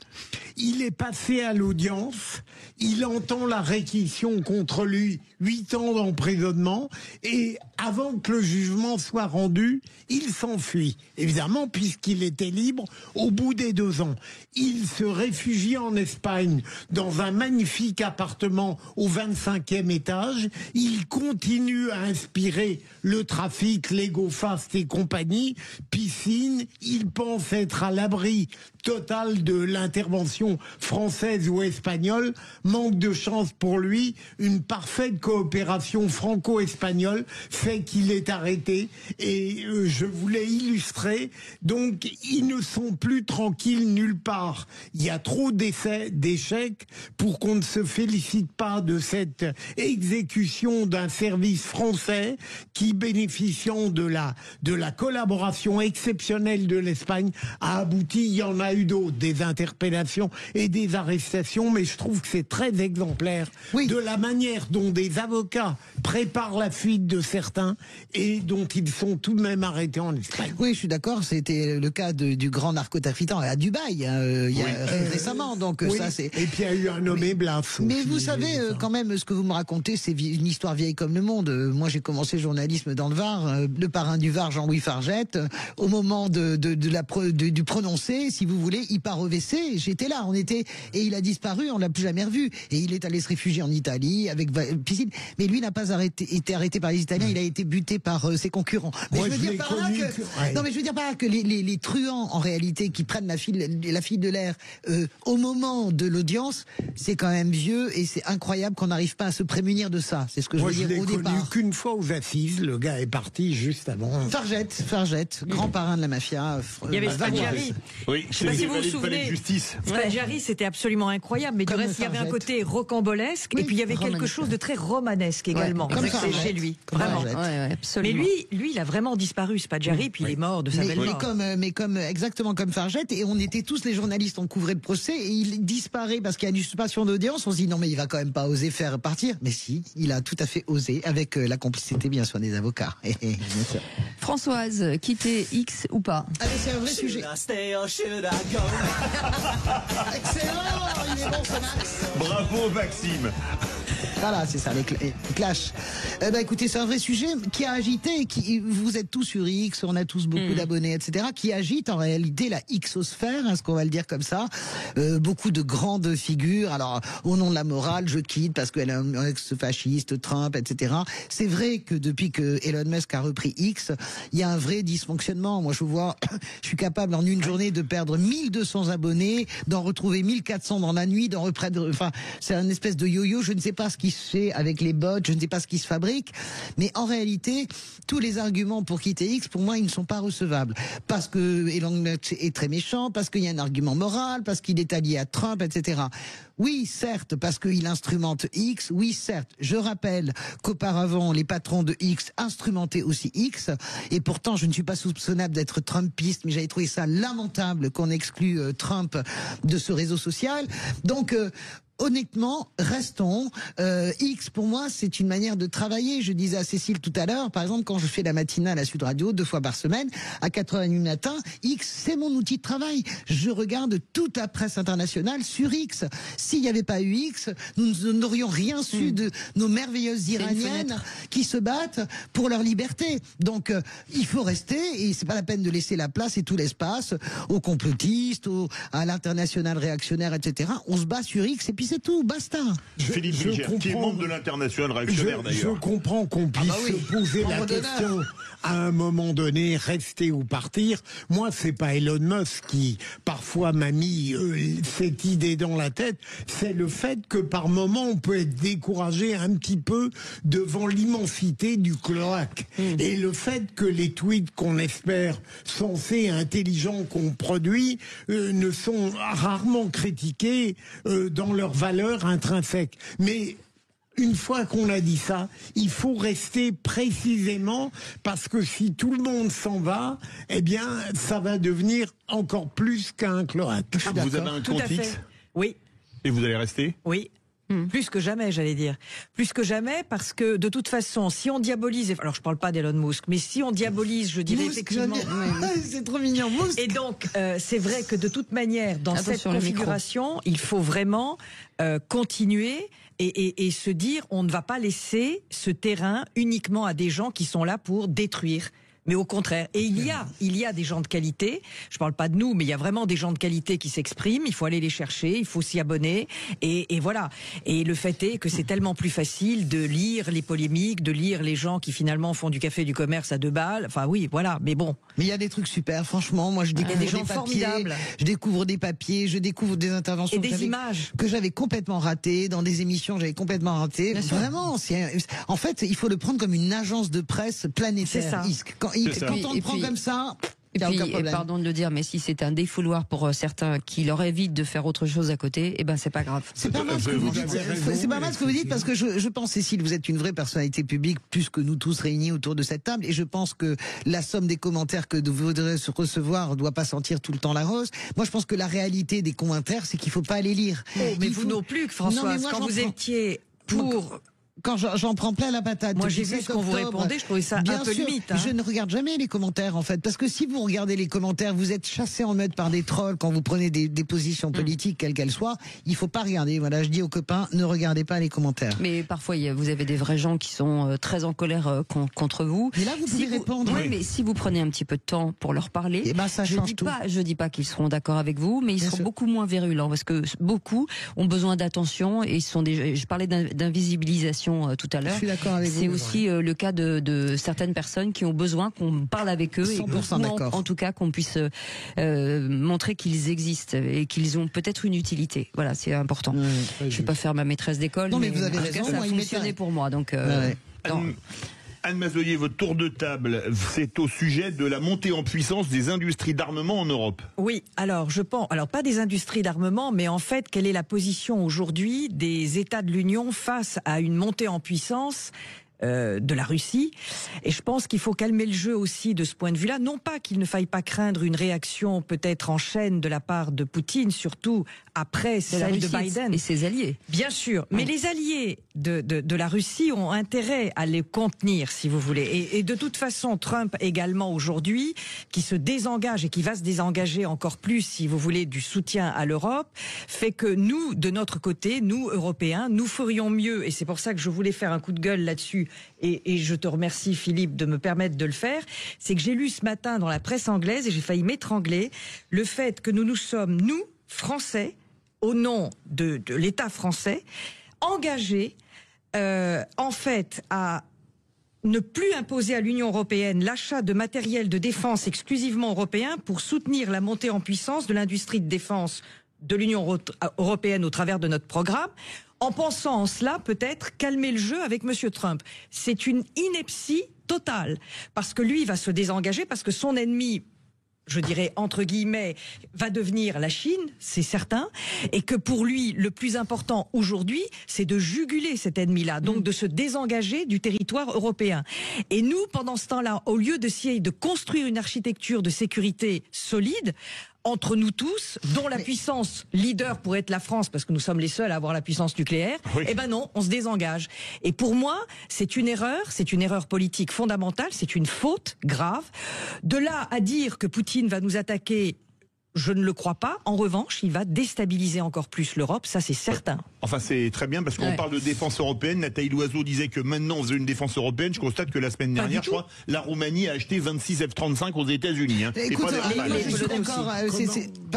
Il est passé à l'audience. Il entend la réquisition contre lui, 8 ans d'emprisonnement. Et avant que le jugement soit rendu, il s'enfuit. Évidemment, puisqu'il était libre au bout des 2 ans. Il se réfugie en Espagne dans un magnifique appartement au 25e étage. Il continue à inspirer le trafic, les go fast et compagnie, piscine. Il pense être à l'abri total de l'intervention française ou espagnole. Manque de chance pour lui, une parfaite coopération franco-espagnole fait qu'il est arrêté. Et je voulais illustrer, donc ils ne sont plus tranquilles nulle part. Il y a trop d'échecs pour qu'on ne se félicite pas de cette exécution d'un service français qui, bénéficiant de la collaboration exceptionnelle de l'Espagne, a abouti. Il y en a eu d'autres, des interpellations et des arrestations, mais je trouve que c'est très exemplaire de la manière dont des avocats préparent la fuite de certains et dont ils sont tout de même arrêtés en Espagne. Oui, je suis d'accord, c'était le cas du grand narcotrafiquant à Dubaï, il y a récemment, donc ça c'est... Et puis il y a eu un nommé Blas. Mais vous savez, quand même, ce que vous me racontez, c'est une histoire vieille comme le monde. Moi, j'ai commencé le journalisme dans le Var, le parrain du Var, Jean-Louis Fargette, au moment du prononcé, si vous voulez, il part au WC, j'étais là, et il a disparu, on l'a plus jamais revu. Et il est allé se réfugier en Italie avec piscine. Mais lui n'a pas été arrêté par les Italiens, il a été buté par ses concurrents. Mais moi, je veux dire par là que, non, mais je veux dire par là que les truands, en réalité, qui prennent la file de l'air au moment de l'audience, c'est quand même vieux et c'est incroyable qu'on n'arrive pas à se prémunir de ça. C'est ce que je veux dire au départ. Moi, je l'ai connu qu'une fois aux assises. Le gars est parti juste avant. Fargette, grand parrain de la mafia. Il y avait Spadjari. Oui, je ne sais pas si vous vous souvenez. Spadjari, c'était absolument incroyable, mais du reste, il y avait un côté rocambolesque, et puis il y avait quelque chose de très romanesque également. C'est chez lui, vraiment. Mais lui, il a vraiment disparu, Spadjari, puis il est mort de sa belle mort. Mais exactement comme Fargette, et on était tous les journalistes, on couvrait le procès, et il disparaît parce qu'il y a une usurpation d'audience. On se dit non, mais il va quand même pas oser faire partir. Mais si, il a tout à fait osé, avec la complicité bien sûr des avocats. Françoise, quitter X ou pas? Allez, c'est un vrai sujet. Excellent, il est bon ce Max. Bravo Maxime. Voilà, c'est ça, les clashs. Écoutez, c'est un vrai sujet qui a agité, vous êtes tous sur X, on a tous beaucoup d'abonnés, etc., qui agite en réalité la Xosphère, ce qu'on va le dire comme ça. Beaucoup de grandes figures, alors au nom de la morale, je quitte parce qu'elle est un ex-fasciste, Trump, etc. C'est vrai que depuis que Elon Musk a repris X, il y a un vrai dysfonctionnement. Moi, je suis capable en une journée de perdre 1200 abonnés, d'en retrouver 1400 dans la nuit, c'est un espèce de yo-yo, je ne sais pas ce qui se fait avec les bots, je ne sais pas ce qui se fabrique, mais en réalité, tous les arguments pour quitter X, pour moi, ils ne sont pas recevables. Parce que Elon Musk est très méchant, parce qu'il y a un argument moral, parce qu'il est allié à Trump, etc. Oui, certes, parce qu'il instrumente X, oui, certes. Je rappelle qu'auparavant, les patrons de X instrumentaient aussi X, et pourtant, je ne suis pas soupçonnable d'être trumpiste, mais j'avais trouvé ça lamentable qu'on exclue Trump de ce réseau social. Donc, honnêtement, restons. X, pour moi, c'est une manière de travailler. Je disais à Cécile tout à l'heure, par exemple, quand je fais la matinale à Sud Radio 2 fois par semaine, à 4h30 du matin, X, c'est mon outil de travail. Je regarde toute la presse internationale sur X. S'il n'y avait pas eu X, nous n'aurions rien su de nos merveilleuses Iraniennes qui se battent pour leur liberté. Donc, il faut rester, et c'est pas la peine de laisser la place et tout l'espace aux complotistes, à l'international réactionnaire, etc. On se bat sur X, et puis c'est tout, basta. Philippe Bilger, qui est membre de l'international réactionnaire d'ailleurs. Je comprends qu'on puisse se poser la question à un moment donné, rester ou partir. Moi, c'est pas Elon Musk qui parfois m'a mis cette idée dans la tête, c'est le fait que par moment on peut être découragé un petit peu devant l'immensité du cloaque. Et le fait que les tweets qu'on espère sensés et intelligents qu'on produit ne sont rarement critiqués dans leur valeur intrinsèque. Mais une fois qu'on a dit ça, il faut rester précisément, parce que si tout le monde s'en va, eh bien, ça va devenir encore plus qu'un cloaque. Vous avez un compte X ? Oui. Et vous allez rester ? Oui. Plus que jamais, j'allais dire. Plus que jamais, parce que de toute façon, si on diabolise, alors je parle pas d'Elon Musk, mais si on diabolise, je dirais effectivement. C'est trop mignon, Musk. Et donc, c'est vrai que de toute manière, dans cette configuration, il faut vraiment continuer et se dire, on ne va pas laisser ce terrain uniquement à des gens qui sont là pour détruire. Mais au contraire, et il y a des gens de qualité, je parle pas de nous, mais il y a vraiment des gens de qualité qui s'expriment, il faut aller les chercher, il faut s'y abonner, et voilà. Et le fait est que c'est tellement plus facile de lire les polémiques, de lire les gens qui finalement font du café du commerce à 2 balles, enfin oui, voilà, mais bon. Mais il y a des trucs super, franchement, moi je découvre des gens papiers, formidables. Je découvre des papiers, je découvre des interventions et des images que j'avais complètement ratées, dans des émissions j'avais complètement ratées. Vraiment, en fait, il faut le prendre comme une agence de presse planétaire. C'est ça. Quand on le prend comme ça... Et puis, pardon de le dire, mais si c'est un défouloir pour certains qui leur évitent de faire autre chose à côté, eh ben c'est pas grave. C'est pas mal ce que vous dites. C'est pas mal ce que vous dites, parce que je pense, Cécile, vous êtes une vraie personnalité publique, plus que nous tous réunis autour de cette table, et je pense que la somme des commentaires que vous voudrez recevoir ne doit pas sentir tout le temps la rose. Moi, je pense que la réalité des commentaires, c'est qu'il faut pas les lire. Mais vous non plus, Françoise, quand vous étiez pour... Quand j'en prends plein la patate. Moi, j'ai vu ce qu'on vous répondait, je trouvais ça un peu limite. Je ne regarde jamais les commentaires, en fait. Parce que si vous regardez les commentaires, vous êtes chassé en meute par des trolls quand vous prenez des positions politiques, quelles qu'elles soient. Il faut pas regarder. Voilà, je dis aux copains, ne regardez pas les commentaires. Mais parfois, vous avez des vrais gens qui sont très en colère contre vous. Mais là, vous pouvez répondre. Oui, mais si vous prenez un petit peu de temps pour leur parler, et ben, ça change tout. Je dis pas qu'ils seront d'accord avec vous, mais ils seront beaucoup moins virulents. Parce que beaucoup ont besoin d'attention et je parlais d'invisibilisation tout à l'heure. C'est aussi le cas de certaines personnes qui ont besoin qu'on parle avec eux 100% et en tout cas qu'on puisse montrer qu'ils existent et qu'ils ont peut-être une utilité. Voilà, c'est important. Je ne vais pas faire ma maîtresse d'école, mais vous avez en tout raison, cas, ça a fonctionné pour moi. Donc, Anne Mazoyer, votre tour de table, c'est au sujet de la montée en puissance des industries d'armement en Europe. Oui, alors je pense, pas des industries d'armement, mais en fait, quelle est la position aujourd'hui des États de l'Union face à une montée en puissance de la Russie. Et je pense qu'il faut calmer le jeu aussi de ce point de vue-là. Non pas qu'il ne faille pas craindre une réaction peut-être en chaîne de la part de Poutine, surtout après celle de Biden. Et ses alliés. Bien sûr. Mais les alliés de la Russie ont intérêt à les contenir, si vous voulez. Et de toute façon, Trump également aujourd'hui, qui se désengage et qui va se désengager encore plus, si vous voulez, du soutien à l'Europe, fait que nous, de notre côté, nous, Européens, nous ferions mieux, et c'est pour ça que je voulais faire un coup de gueule là-dessus, et je te remercie, Philippe, de me permettre de le faire, c'est que j'ai lu ce matin dans la presse anglaise, et j'ai failli m'étrangler, le fait que nous sommes, nous, Français, au nom de l'État français, engagés, en fait, à ne plus imposer à l'Union européenne l'achat de matériel de défense exclusivement européen pour soutenir la montée en puissance de l'industrie de défense de l'Union européenne au travers de notre programme, en pensant en cela peut-être calmer le jeu avec M. Trump. C'est une ineptie totale, parce que lui va se désengager, parce que son ennemi, je dirais entre guillemets, va devenir la Chine, c'est certain, et que pour lui, le plus important aujourd'hui, c'est de juguler cet ennemi-là, donc de se désengager du territoire européen. Et nous, pendant ce temps-là, au lieu d'essayer de construire une architecture de sécurité solide, entre nous tous, dont la puissance leader pourrait être la France, parce que nous sommes les seuls à avoir la puissance nucléaire, eh ben non, on se désengage. Et pour moi, c'est une erreur politique fondamentale, c'est une faute grave. De là à dire que Poutine va nous attaquer, je ne le crois pas. En revanche, il va déstabiliser encore plus l'Europe, ça c'est certain. Enfin, c'est très bien parce qu'on parle de défense européenne. Nathalie Loiseau disait que maintenant on faisait une défense européenne. Je constate que la semaine dernière, je crois, la Roumanie a acheté 26 F-35 aux États-Unis. Écoute, je suis d'accord.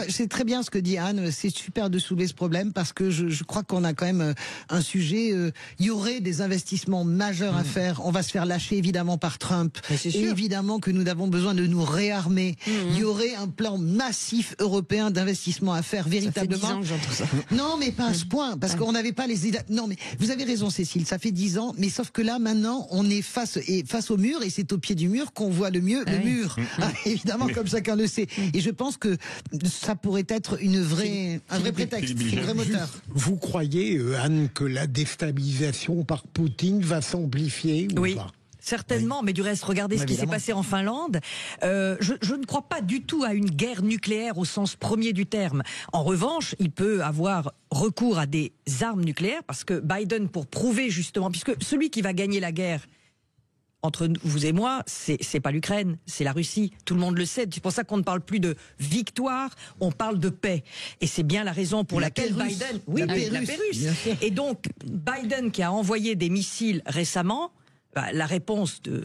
C'est très bien ce que dit Anne. C'est super de soulever ce problème parce que je crois qu'on a quand même un sujet. Il y aurait des investissements majeurs à faire. On va se faire lâcher évidemment par Trump. Et évidemment que nous avons besoin de nous réarmer. Il y aurait un plan massif européen d'investissement à faire véritablement. Ça fait 10 ans que j'entends ça. Non, mais pas à ce point, parce qu'on n'avait pas les. Non, mais vous avez raison, Cécile. Ça fait 10 ans, mais sauf que là, maintenant, on est face au mur, et c'est au pied du mur qu'on voit le mur. Évidemment, comme chacun le sait. Et je pense que ça pourrait être un vrai prétexte, un vrai moteur. Vous croyez, Anne, que la déstabilisation par Poutine va s'amplifier ou pas? Certainement, mais du reste, regardez ce qui s'est passé en Finlande. Je ne crois pas du tout à une guerre nucléaire au sens premier du terme. En revanche, il peut avoir recours à des armes nucléaires, parce que Biden, pour prouver justement, puisque celui qui va gagner la guerre, entre vous et moi, c'est pas l'Ukraine, c'est la Russie. Tout le monde le sait. C'est pour ça qu'on ne parle plus de victoire, on parle de paix. Et c'est bien la raison pour laquelle Biden... Oui, la Pérusse. Et donc, Biden qui a envoyé des missiles récemment, la réponse du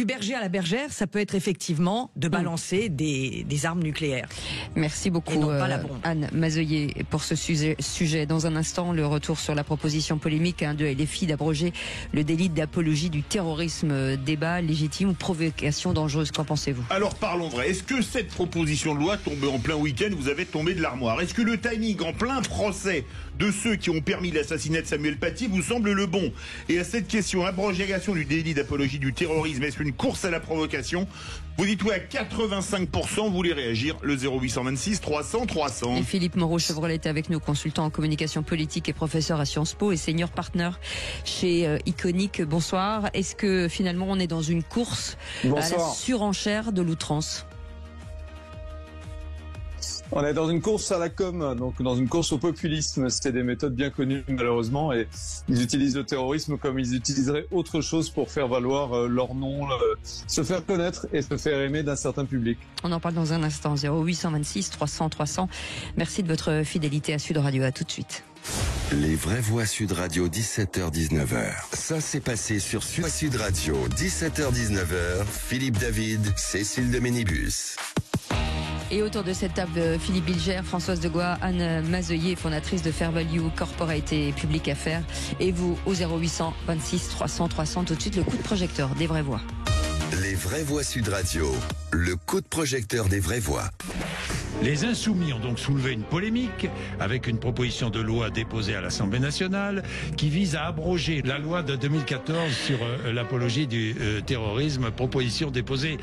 berger à la bergère, ça peut être effectivement de balancer des armes nucléaires. Merci beaucoup Anne Mazoyer pour ce sujet. Dans un instant, le retour sur la proposition polémique de LFI d'abroger le délit d'apologie du terrorisme. Débat légitime ou provocation dangereuse, qu'en pensez-vous? Alors parlons vrai, est-ce que cette proposition de loi tombe en plein week-end, vous avez tombé de l'armoire? Est-ce que le timing en plein procès de ceux qui ont permis l'assassinat de Samuel Paty vous semble le bon? Et à cette question, abrogation du délit d'apologie du terrorisme, est-ce une course à la provocation? Vous dites oui à 85%, vous voulez réagir, le 0826 300 300. Et Philippe Moreau-Chevrolet est avec nous, consultant en communication politique et professeur à Sciences Po et senior partner chez Iconic. Bonsoir. Est-ce que finalement on est dans une course à la surenchère de l'outrance? On est dans une course à la com, donc dans une course au populisme. C'est des méthodes bien connues malheureusement, et ils utilisent le terrorisme comme ils utiliseraient autre chose pour faire valoir leur nom, se faire connaître et se faire aimer d'un certain public. On en parle dans un instant. 0826 300 300. Merci de votre fidélité à Sud Radio. À tout de suite. Les vraies voix Sud Radio, 17h-19h. Ça s'est passé sur Sud Radio, 17h-19h. Philippe David, Cécile de Ménibus. Et autour de cette table, Philippe Bilger, Françoise Degois, Anne Mazoyer, fondatrice de Fair Value Corporate et Public Affaires. Et vous, au 0826 300 300, tout de suite, le coup de projecteur des vraies voix. Les vraies voix Sud Radio, le coup de projecteur des vraies voix. Les Insoumis ont donc soulevé une polémique avec une proposition de loi déposée à l'Assemblée nationale qui vise à abroger la loi de 2014 sur l'apologie du terrorisme, proposition déposée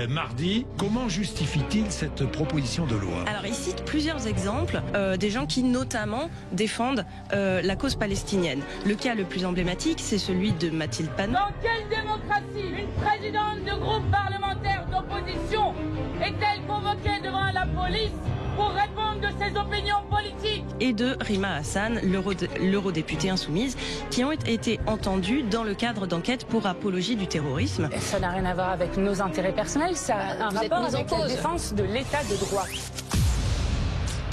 mardi. Comment justifie-t-il cette proposition de loi? Alors il cite plusieurs exemples des gens qui notamment défendent la cause palestinienne. Le cas le plus emblématique, c'est celui de Mathilde Panot. Dans quelle démocratie une présidente de groupe parlementaire d'opposition est-elle convoquée devant la police pour répondre de ses opinions politiques? Et de Rima Hassan, l'eurodéputée insoumise, qui ont été entendus dans le cadre d'enquêtes pour apologie du terrorisme. Ça n'a rien à voir avec nos intérêts personnels, ça a un rapport avec la défense de l'état de droit.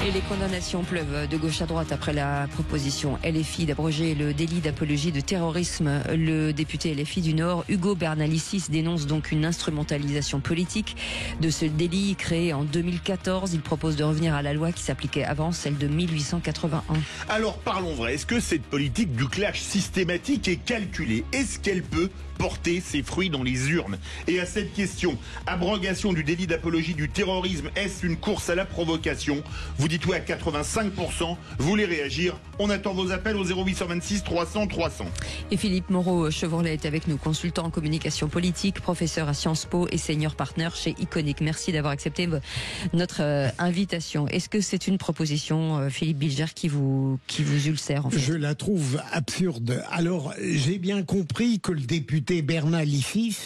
Et les condamnations pleuvent de gauche à droite après la proposition LFI d'abroger le délit d'apologie de terrorisme. Le député LFI du Nord, Hugo Bernalicis, dénonce donc une instrumentalisation politique de ce délit créé en 2014. Il propose de revenir à la loi qui s'appliquait avant, celle de 1881. Alors parlons vrai, est-ce que cette politique du clash systématique est calculée? Est-ce qu'elle peut porter ses fruits dans les urnes? Et à cette question, abrogation du délit d'apologie du terrorisme, est-ce une course à la provocation? Vous dites oui à 85%. Vous voulez réagir? On attend vos appels au 0826 300 300. Et Philippe Moreau-Chevrolet est avec nous, consultant en communication politique, professeur à Sciences Po et senior partner chez Iconic. Merci d'avoir accepté notre invitation. Est-ce que c'est une proposition, Philippe Bilger, qui vous ulcère en fait? Je la trouve absurde. Alors, j'ai bien compris que le député Bernard Liffis,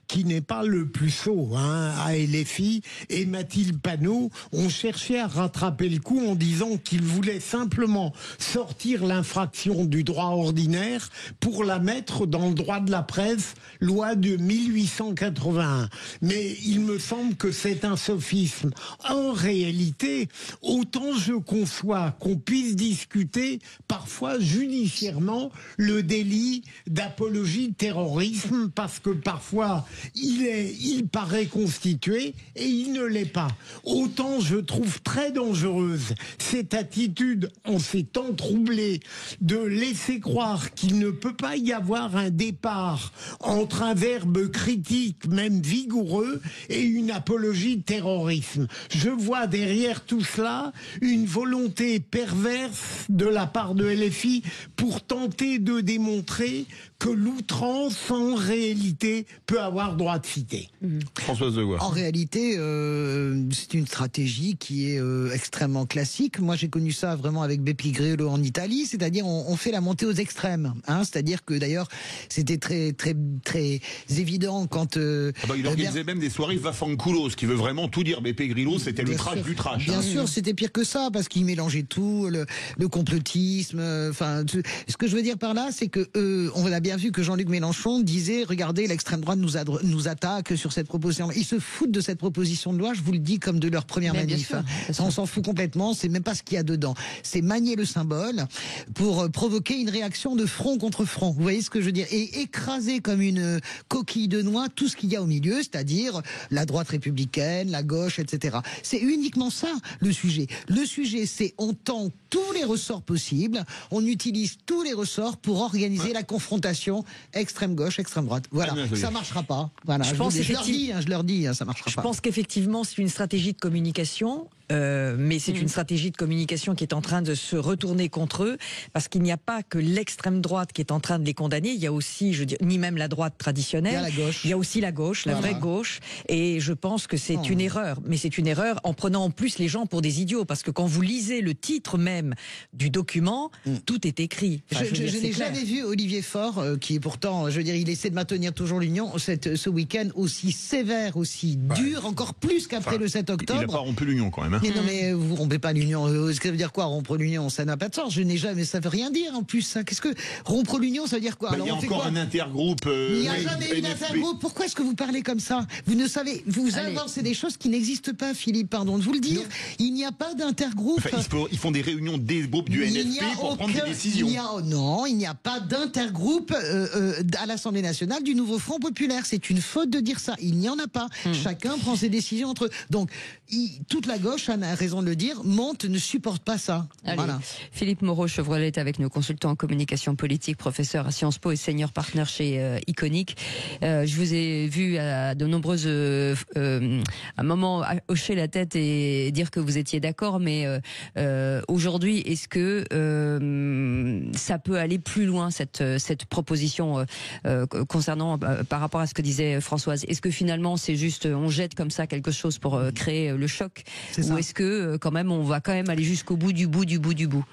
qui n'est pas le plus sot à LFI, et Mathilde Panot ont cherché à rattraper le coup en disant qu'ils voulaient simplement sortir l'infraction du droit ordinaire pour la mettre dans le droit de la presse, loi de 1881. Mais il me semble que c'est un sophisme. En réalité, autant je conçois qu'on puisse discuter parfois judiciairement le délit d'apologie de terrorisme, parce que parfois il paraît constitué et il ne l'est pas. Autant je trouve très dangereuse cette attitude en ces temps troublés de laisser croire qu'il ne peut pas y avoir un départ entre un verbe critique, même vigoureux, et une apologie de terrorisme. Je vois derrière tout cela une volonté perverse de la part de LFI pour tenter de démontrer que l'outrance, en réalité, peut avoir droit de cité. Françoise Degois. En réalité, c'est une stratégie qui est extrêmement classique. Moi, j'ai connu ça vraiment avec Beppe Grillo en Italie, c'est-à-dire on fait la montée aux extrêmes. C'est-à-dire que d'ailleurs, c'était très évident quand... il organisait même des soirées Vafanculo, ce qui veut vraiment tout dire. Beppe Grillo, c'était le trash du trash. Bien sûr, c'était pire que ça, parce qu'il mélangeait tout, le complotisme. Ce que je veux dire par là, c'est que on a bien vu que Jean-Luc Mélenchon disait, regardez, l'extrême droite nous attaque sur cette proposition. Ils se foutent de cette proposition de loi, je vous le dis, comme de leur première manif. On s'en fout complètement, c'est même pas ce qu'il y a dedans. C'est manier le symbole pour provoquer une réaction de front contre front. Vous voyez ce que je veux dire? Et écraser comme une coquille de noix tout ce qu'il y a au milieu, c'est-à-dire la droite républicaine, la gauche, etc. C'est uniquement ça, le sujet. Le sujet, c'est on tend tous les ressorts possibles, on utilise tous les ressorts pour organiser la confrontation extrême gauche, extrême droite. Voilà, ça marchera pas. Voilà, je leur dis, ça marchera pas. Je pense qu'effectivement, c'est une stratégie de communication. Mais c'est une stratégie de communication qui est en train de se retourner contre eux, parce qu'il n'y a pas que l'extrême droite qui est en train de les condamner, il y a aussi, je veux dire, ni même la droite traditionnelle, il y a la gauche. Il y a aussi la gauche, la vraie gauche, et je pense que c'est une erreur, mais c'est une erreur en prenant en plus les gens pour des idiots, parce que quand vous lisez le titre même du document, tout est écrit. Enfin, je n'ai jamais vu Olivier Faure, qui est pourtant, je veux dire, il essaie de maintenir toujours l'union, ce week-end aussi sévère, aussi dur, encore plus qu'après le 7 octobre. Il n'a pas rompu l'union quand même. Mais non, mais vous rompez pas l'union. Ce que veut dire quoi, rompre l'union? Ça n'a pas de sens. Je n'ai jamais, ça veut rien dire en plus. Ça, qu'est-ce que rompre l'union, ça veut dire quoi? Il y a encore un intergroupe. Il n'y a jamais eu d'intergroupe. Pourquoi est-ce que vous parlez comme ça? Vous ne savez, vous avancez des choses qui n'existent pas, Philippe. Pardon de vous le dire. Non. Il n'y a pas d'intergroupe. Ils font des réunions des groupes du NFP pour prendre des décisions. Non, il n'y a pas d'intergroupe à l'Assemblée nationale du Nouveau Front Populaire. C'est une faute de dire ça. Il n'y en a pas. Chacun prend ses décisions entre eux. Donc, toute la gauche, a raison de le dire, ne supporte pas ça. Voilà. Philippe Moreau-Chevrolet est avec nous, consultant en communication politique, professeur à Sciences Po et senior partner chez Iconic. Je vous ai vu à de nombreuses à un moment hocher la tête et dire que vous étiez d'accord, mais aujourd'hui, est-ce que ça peut aller plus loin, cette proposition concernant par rapport à ce que disait Françoise? Est-ce que finalement c'est juste on jette comme ça quelque chose pour créer le choc, ou est-ce que quand même on va quand même aller jusqu'au bout du bout du bout du bout?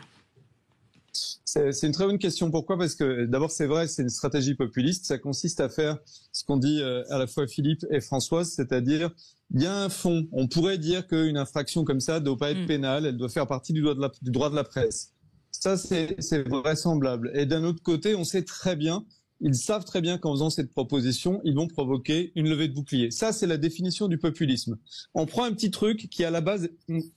C'est une très bonne question. Pourquoi? Parce que d'abord, c'est vrai, c'est une stratégie populiste. Ça consiste à faire ce qu'on dit à la fois Philippe et Françoise, c'est-à-dire il y a un fond. On pourrait dire qu'une infraction comme ça ne doit pas être pénale, elle doit faire partie du droit de la presse. Ça, c'est vraisemblable. Et d'un autre côté, on sait très bien, ils savent très bien qu'en faisant cette proposition, ils vont provoquer une levée de bouclier. Ça, c'est la définition du populisme. On prend un petit truc qui, à la base,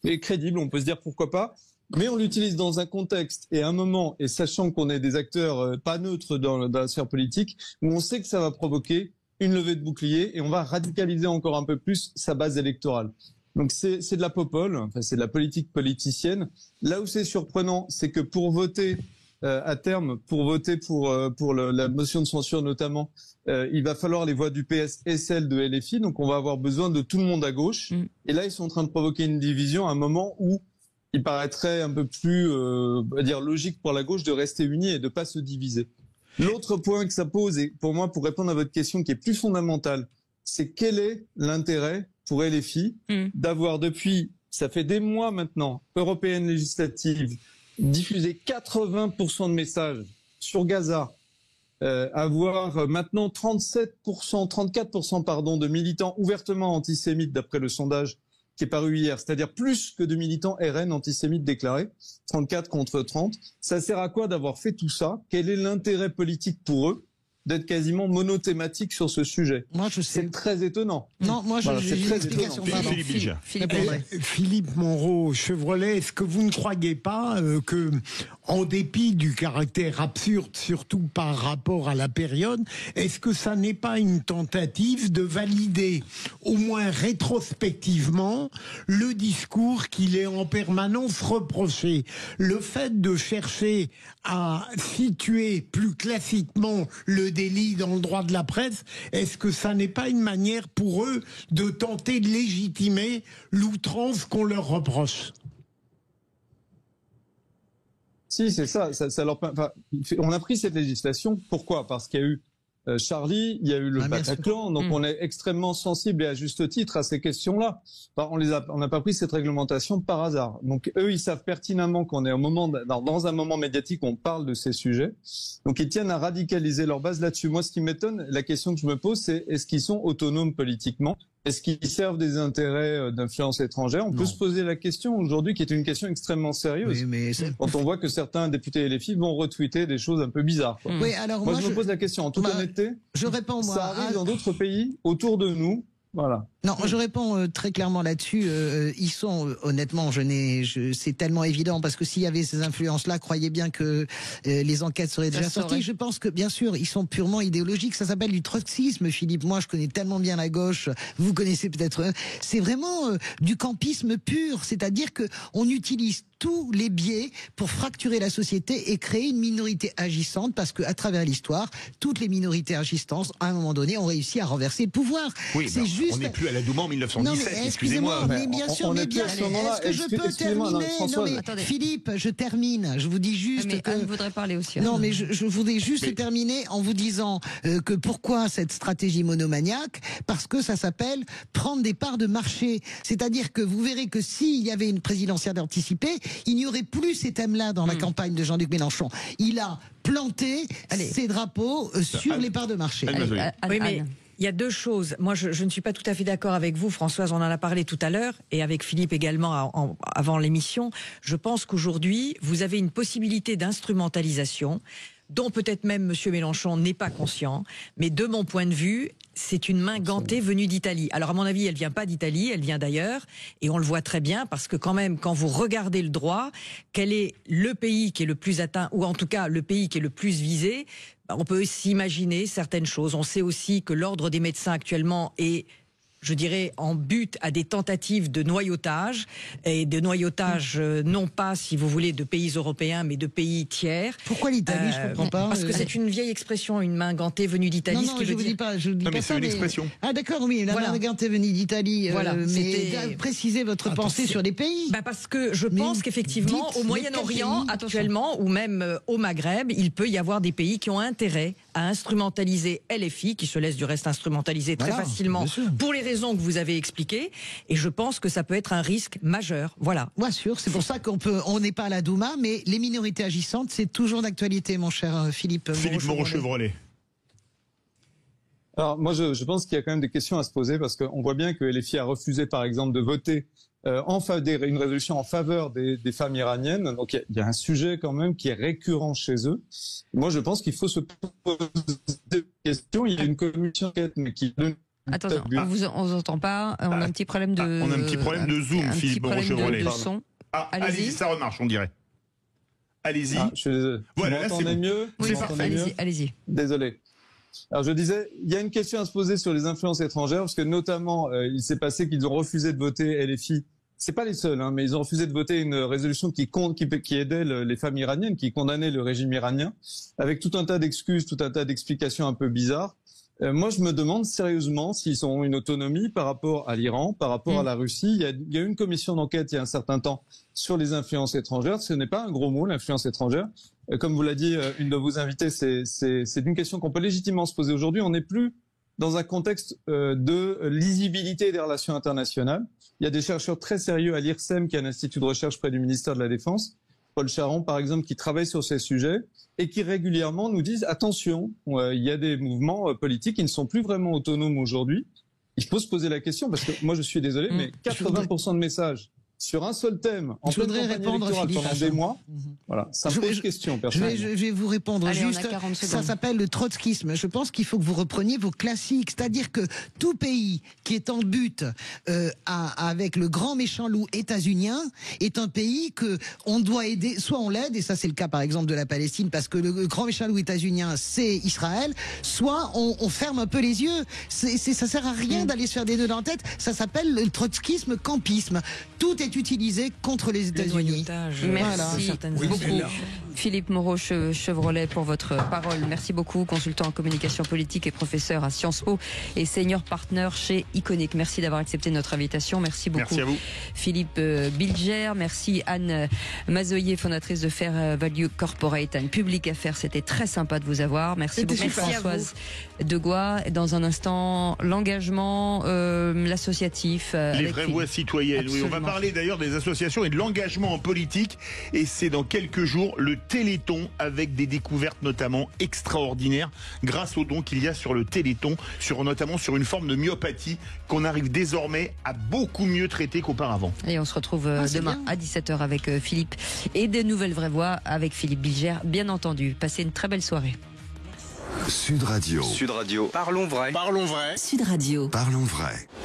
est crédible, on peut se dire pourquoi pas, mais on l'utilise dans un contexte et un moment, et sachant qu'on est des acteurs pas neutres dans la sphère politique, où on sait que ça va provoquer une levée de bouclier et on va radicaliser encore un peu plus sa base électorale. Donc c'est de la popole, enfin c'est de la politique politicienne. Là où c'est surprenant, c'est que pour voter à terme, pour voter pour la motion de censure notamment, il va falloir les voix du PS et celles de LFI, donc on va avoir besoin de tout le monde à gauche. Et là, ils sont en train de provoquer une division à un moment où il paraîtrait un peu plus logique pour la gauche de rester unie et de pas se diviser. L'autre point que ça pose, et pour moi, pour répondre à votre question qui est plus fondamentale, c'est quel est l'intérêt pour LFI d'avoir depuis, ça fait des mois maintenant, européenne législative, diffusé 80% de messages sur Gaza, avoir maintenant 34% pardon, de militants ouvertement antisémites d'après le sondage qui est paru hier, c'est-à-dire plus que de militants RN antisémites déclarés, 34 contre 30. Ça sert à quoi d'avoir fait tout ça? Quel est l'intérêt politique pour eux d'être quasiment monothématique sur ce sujet? Moi, je sais. C'est très étonnant. Non, moi, j'ai une explication. Philippe Monroe, Chevrolet, est-ce que vous ne croyez pas que, en dépit du caractère absurde, surtout par rapport à la période, est-ce que ça n'est pas une tentative de valider, au moins rétrospectivement, le discours qu'il est en permanence reproché? Le fait de chercher à situer plus classiquement le délit dans le droit de la presse, est-ce que ça n'est pas une manière pour eux de tenter de légitimer l'outrance qu'on leur reproche? Si, c'est ça. On a pris cette législation. Pourquoi? Parce qu'il y a eu Charlie, il y a eu le Bataclan, donc on est extrêmement sensible et à juste titre à ces questions-là. On n'a pas pris cette réglementation par hasard. Donc eux, ils savent pertinemment qu'on est dans un moment médiatique où on parle de ces sujets. Donc ils tiennent à radicaliser leur base là-dessus. Moi, ce qui m'étonne, la question que je me pose, c'est est-ce qu'ils sont autonomes politiquement? Est-ce qu'ils servent des intérêts d'influence étrangère? On peut se poser la question aujourd'hui, qui est une question extrêmement sérieuse. Oui, quand on voit que certains députés LFI vont retweeter des choses un peu bizarres. Quoi. Oui, alors moi, je me pose la question en toute honnêteté. Je réponds, moi. Ça arrive dans d'autres pays autour de nous. Voilà. Non, je réponds très clairement là-dessus. Ils sont, honnêtement, c'est tellement évident parce que s'il y avait ces influences-là, croyez bien que les enquêtes seraient déjà sorties. Je pense que, bien sûr, ils sont purement idéologiques. Ça s'appelle du trotskisme, Philippe. Moi, je connais tellement bien la gauche. Vous connaissez peut-être. C'est vraiment du campisme pur. C'est-à-dire que on utilise tous les biais pour fracturer la société et créer une minorité agissante parce que, à travers l'histoire, toutes les minorités agissantes, à un moment donné, ont réussi à renverser le pouvoir. Oui, c'est juste. On n'est plus à la Douma en 1917, excusez-moi. Mais bien sûr, mais bien. Est-ce que je peux terminer? Non, mais Philippe, je termine. Je vous dis juste mais que. Anne voudrait parler aussi. Non, mais je voudrais juste terminer en vous disant que pourquoi cette stratégie monomaniaque? Parce que ça s'appelle prendre des parts de marché. C'est-à-dire que vous verrez que s'il y avait une présidentielle anticipée, il n'y aurait plus ces thèmes-là dans la campagne de Jean-Luc Mélenchon. Il a planté ses drapeaux sur les parts de marché. Oui, mais il y a deux choses. Moi, je ne suis pas tout à fait d'accord avec vous, Françoise. On en a parlé tout à l'heure, et avec Philippe également avant l'émission. Je pense qu'aujourd'hui, vous avez une possibilité d'instrumentalisation dont peut-être même M. Mélenchon n'est pas conscient, mais de mon point de vue, c'est une main gantée venue d'Italie. Alors à mon avis, elle vient pas d'Italie, elle vient d'ailleurs, et on le voit très bien, parce que quand même, quand vous regardez le droit, quel est le pays qui est le plus atteint, ou en tout cas le pays qui est le plus visé, on peut s'imaginer certaines choses. On sait aussi que l'ordre des médecins actuellement est, je dirais, en but à des tentatives de noyautage, et de noyautage non pas, si vous voulez, de pays européens, mais de pays tiers. Pourquoi l'Italie? Je comprends pas. Parce que c'est une vieille expression, une main gantée venue d'Italie. Non, je vous dis pas. Je vous dis pas mais ça, c'est une expression. Ah d'accord, oui, la main gantée venue d'Italie. Voilà, mais précisez votre pensée sur les pays. Parce que je pense qu'effectivement, au Moyen-Orient, actuellement, ou même au Maghreb, il peut y avoir des pays qui ont intérêt à instrumentaliser LFI, qui se laisse du reste instrumentaliser très facilement pour les raisons que vous avez expliquées, et je pense que ça peut être un risque majeur. Voilà. Bien sûr, c'est pour ça on n'est pas à la Douma, mais les minorités agissantes, c'est toujours d'actualité, mon cher Philippe. Philippe Moreau-Chevrolet. Alors moi, je pense qu'il y a quand même des questions à se poser, parce qu'on voit bien que LFI a refusé, par exemple, de voter une résolution en faveur des femmes iraniennes. Donc il y a un sujet quand même qui est récurrent chez eux. Moi, je pense qu'il faut se poser des questions. Il y a une commission mais qui donne. Attends, on vous entend pas. On a un petit problème de. On a un petit problème de zoom, Philippe Moreau-Chevrolet. De son. Allez-y, ça remarche, on dirait. Allez-y. Je suis désolé. Voilà, là, c'est bon. Mieux. Oui, c'est parfait. Allez-y. Désolé. Alors je disais, il y a une question à se poser sur les influences étrangères, parce que notamment, il s'est passé qu'ils ont refusé de voter LFI. C'est pas les seuls, mais ils ont refusé de voter une résolution qui aidait les femmes iraniennes, qui condamnait le régime iranien, avec tout un tas d'excuses, tout un tas d'explications un peu bizarres. Moi, je me demande sérieusement s'ils ont une autonomie par rapport à l'Iran, par rapport à la Russie. Il y a eu une commission d'enquête il y a un certain temps sur les influences étrangères. Ce n'est pas un gros mot, l'influence étrangère. Comme vous l'a dit une de vos invitées, c'est une question qu'on peut légitimement se poser aujourd'hui. On n'est plus dans un contexte de lisibilité des relations internationales. Il y a des chercheurs très sérieux à l'IRSEM, qui est un institut de recherche près du ministère de la Défense, Paul Charon par exemple, qui travaille sur ces sujets et qui régulièrement nous disent attention, il y a des mouvements politiques qui ne sont plus vraiment autonomes aujourd'hui. Il faut se poser la question, parce que moi je suis désolé, mais 80% de messages sur un seul thème en pleine campagne électorale pendant des mois, voilà, ça me pose question personnellement. Je vais vous répondre. Allez, juste. Ça s'appelle le trotskisme. Je pense qu'il faut que vous repreniez vos classiques, c'est-à-dire que tout pays qui est en but avec le grand méchant loup états-unien est un pays que on doit aider. Soit on l'aide, et ça c'est le cas par exemple de la Palestine, parce que le grand méchant loup états-unien c'est Israël. Soit on ferme un peu les yeux. Ça sert à rien d'aller se faire des nœuds dans la tête. Ça s'appelle le trotskisme, campisme. Tout est utilisé contre les États-Unis. Merci beaucoup, Philippe Moreau-Chevrolet, pour votre parole. Merci beaucoup, consultant en communication politique et professeur à Sciences Po et senior partner chez Iconic. Merci d'avoir accepté notre invitation. Merci beaucoup. Merci à vous. Philippe Bilger. Merci Anne Mazoyer, fondatrice de Fair Value Corporate and Public Affairs. C'était très sympa de vous avoir. Merci beaucoup Françoise Degois. Dans un instant, l'engagement, l'associatif. Les vraies voix citoyennes. Absolument. Oui, on va parler d'ailleurs des associations et de l'engagement en politique. Et c'est dans quelques jours le Téléthon, avec des découvertes notamment extraordinaires grâce aux dons qu'il y a sur le Téléthon, notamment sur une forme de myopathie qu'on arrive désormais à beaucoup mieux traiter qu'auparavant. Et on se retrouve demain à 17h avec Philippe et des nouvelles vraies voix avec Philippe Bilger, bien entendu. Passez une très belle soirée. Sud Radio. Sud Radio. Parlons vrai. Parlons vrai. Sud Radio. Parlons vrai.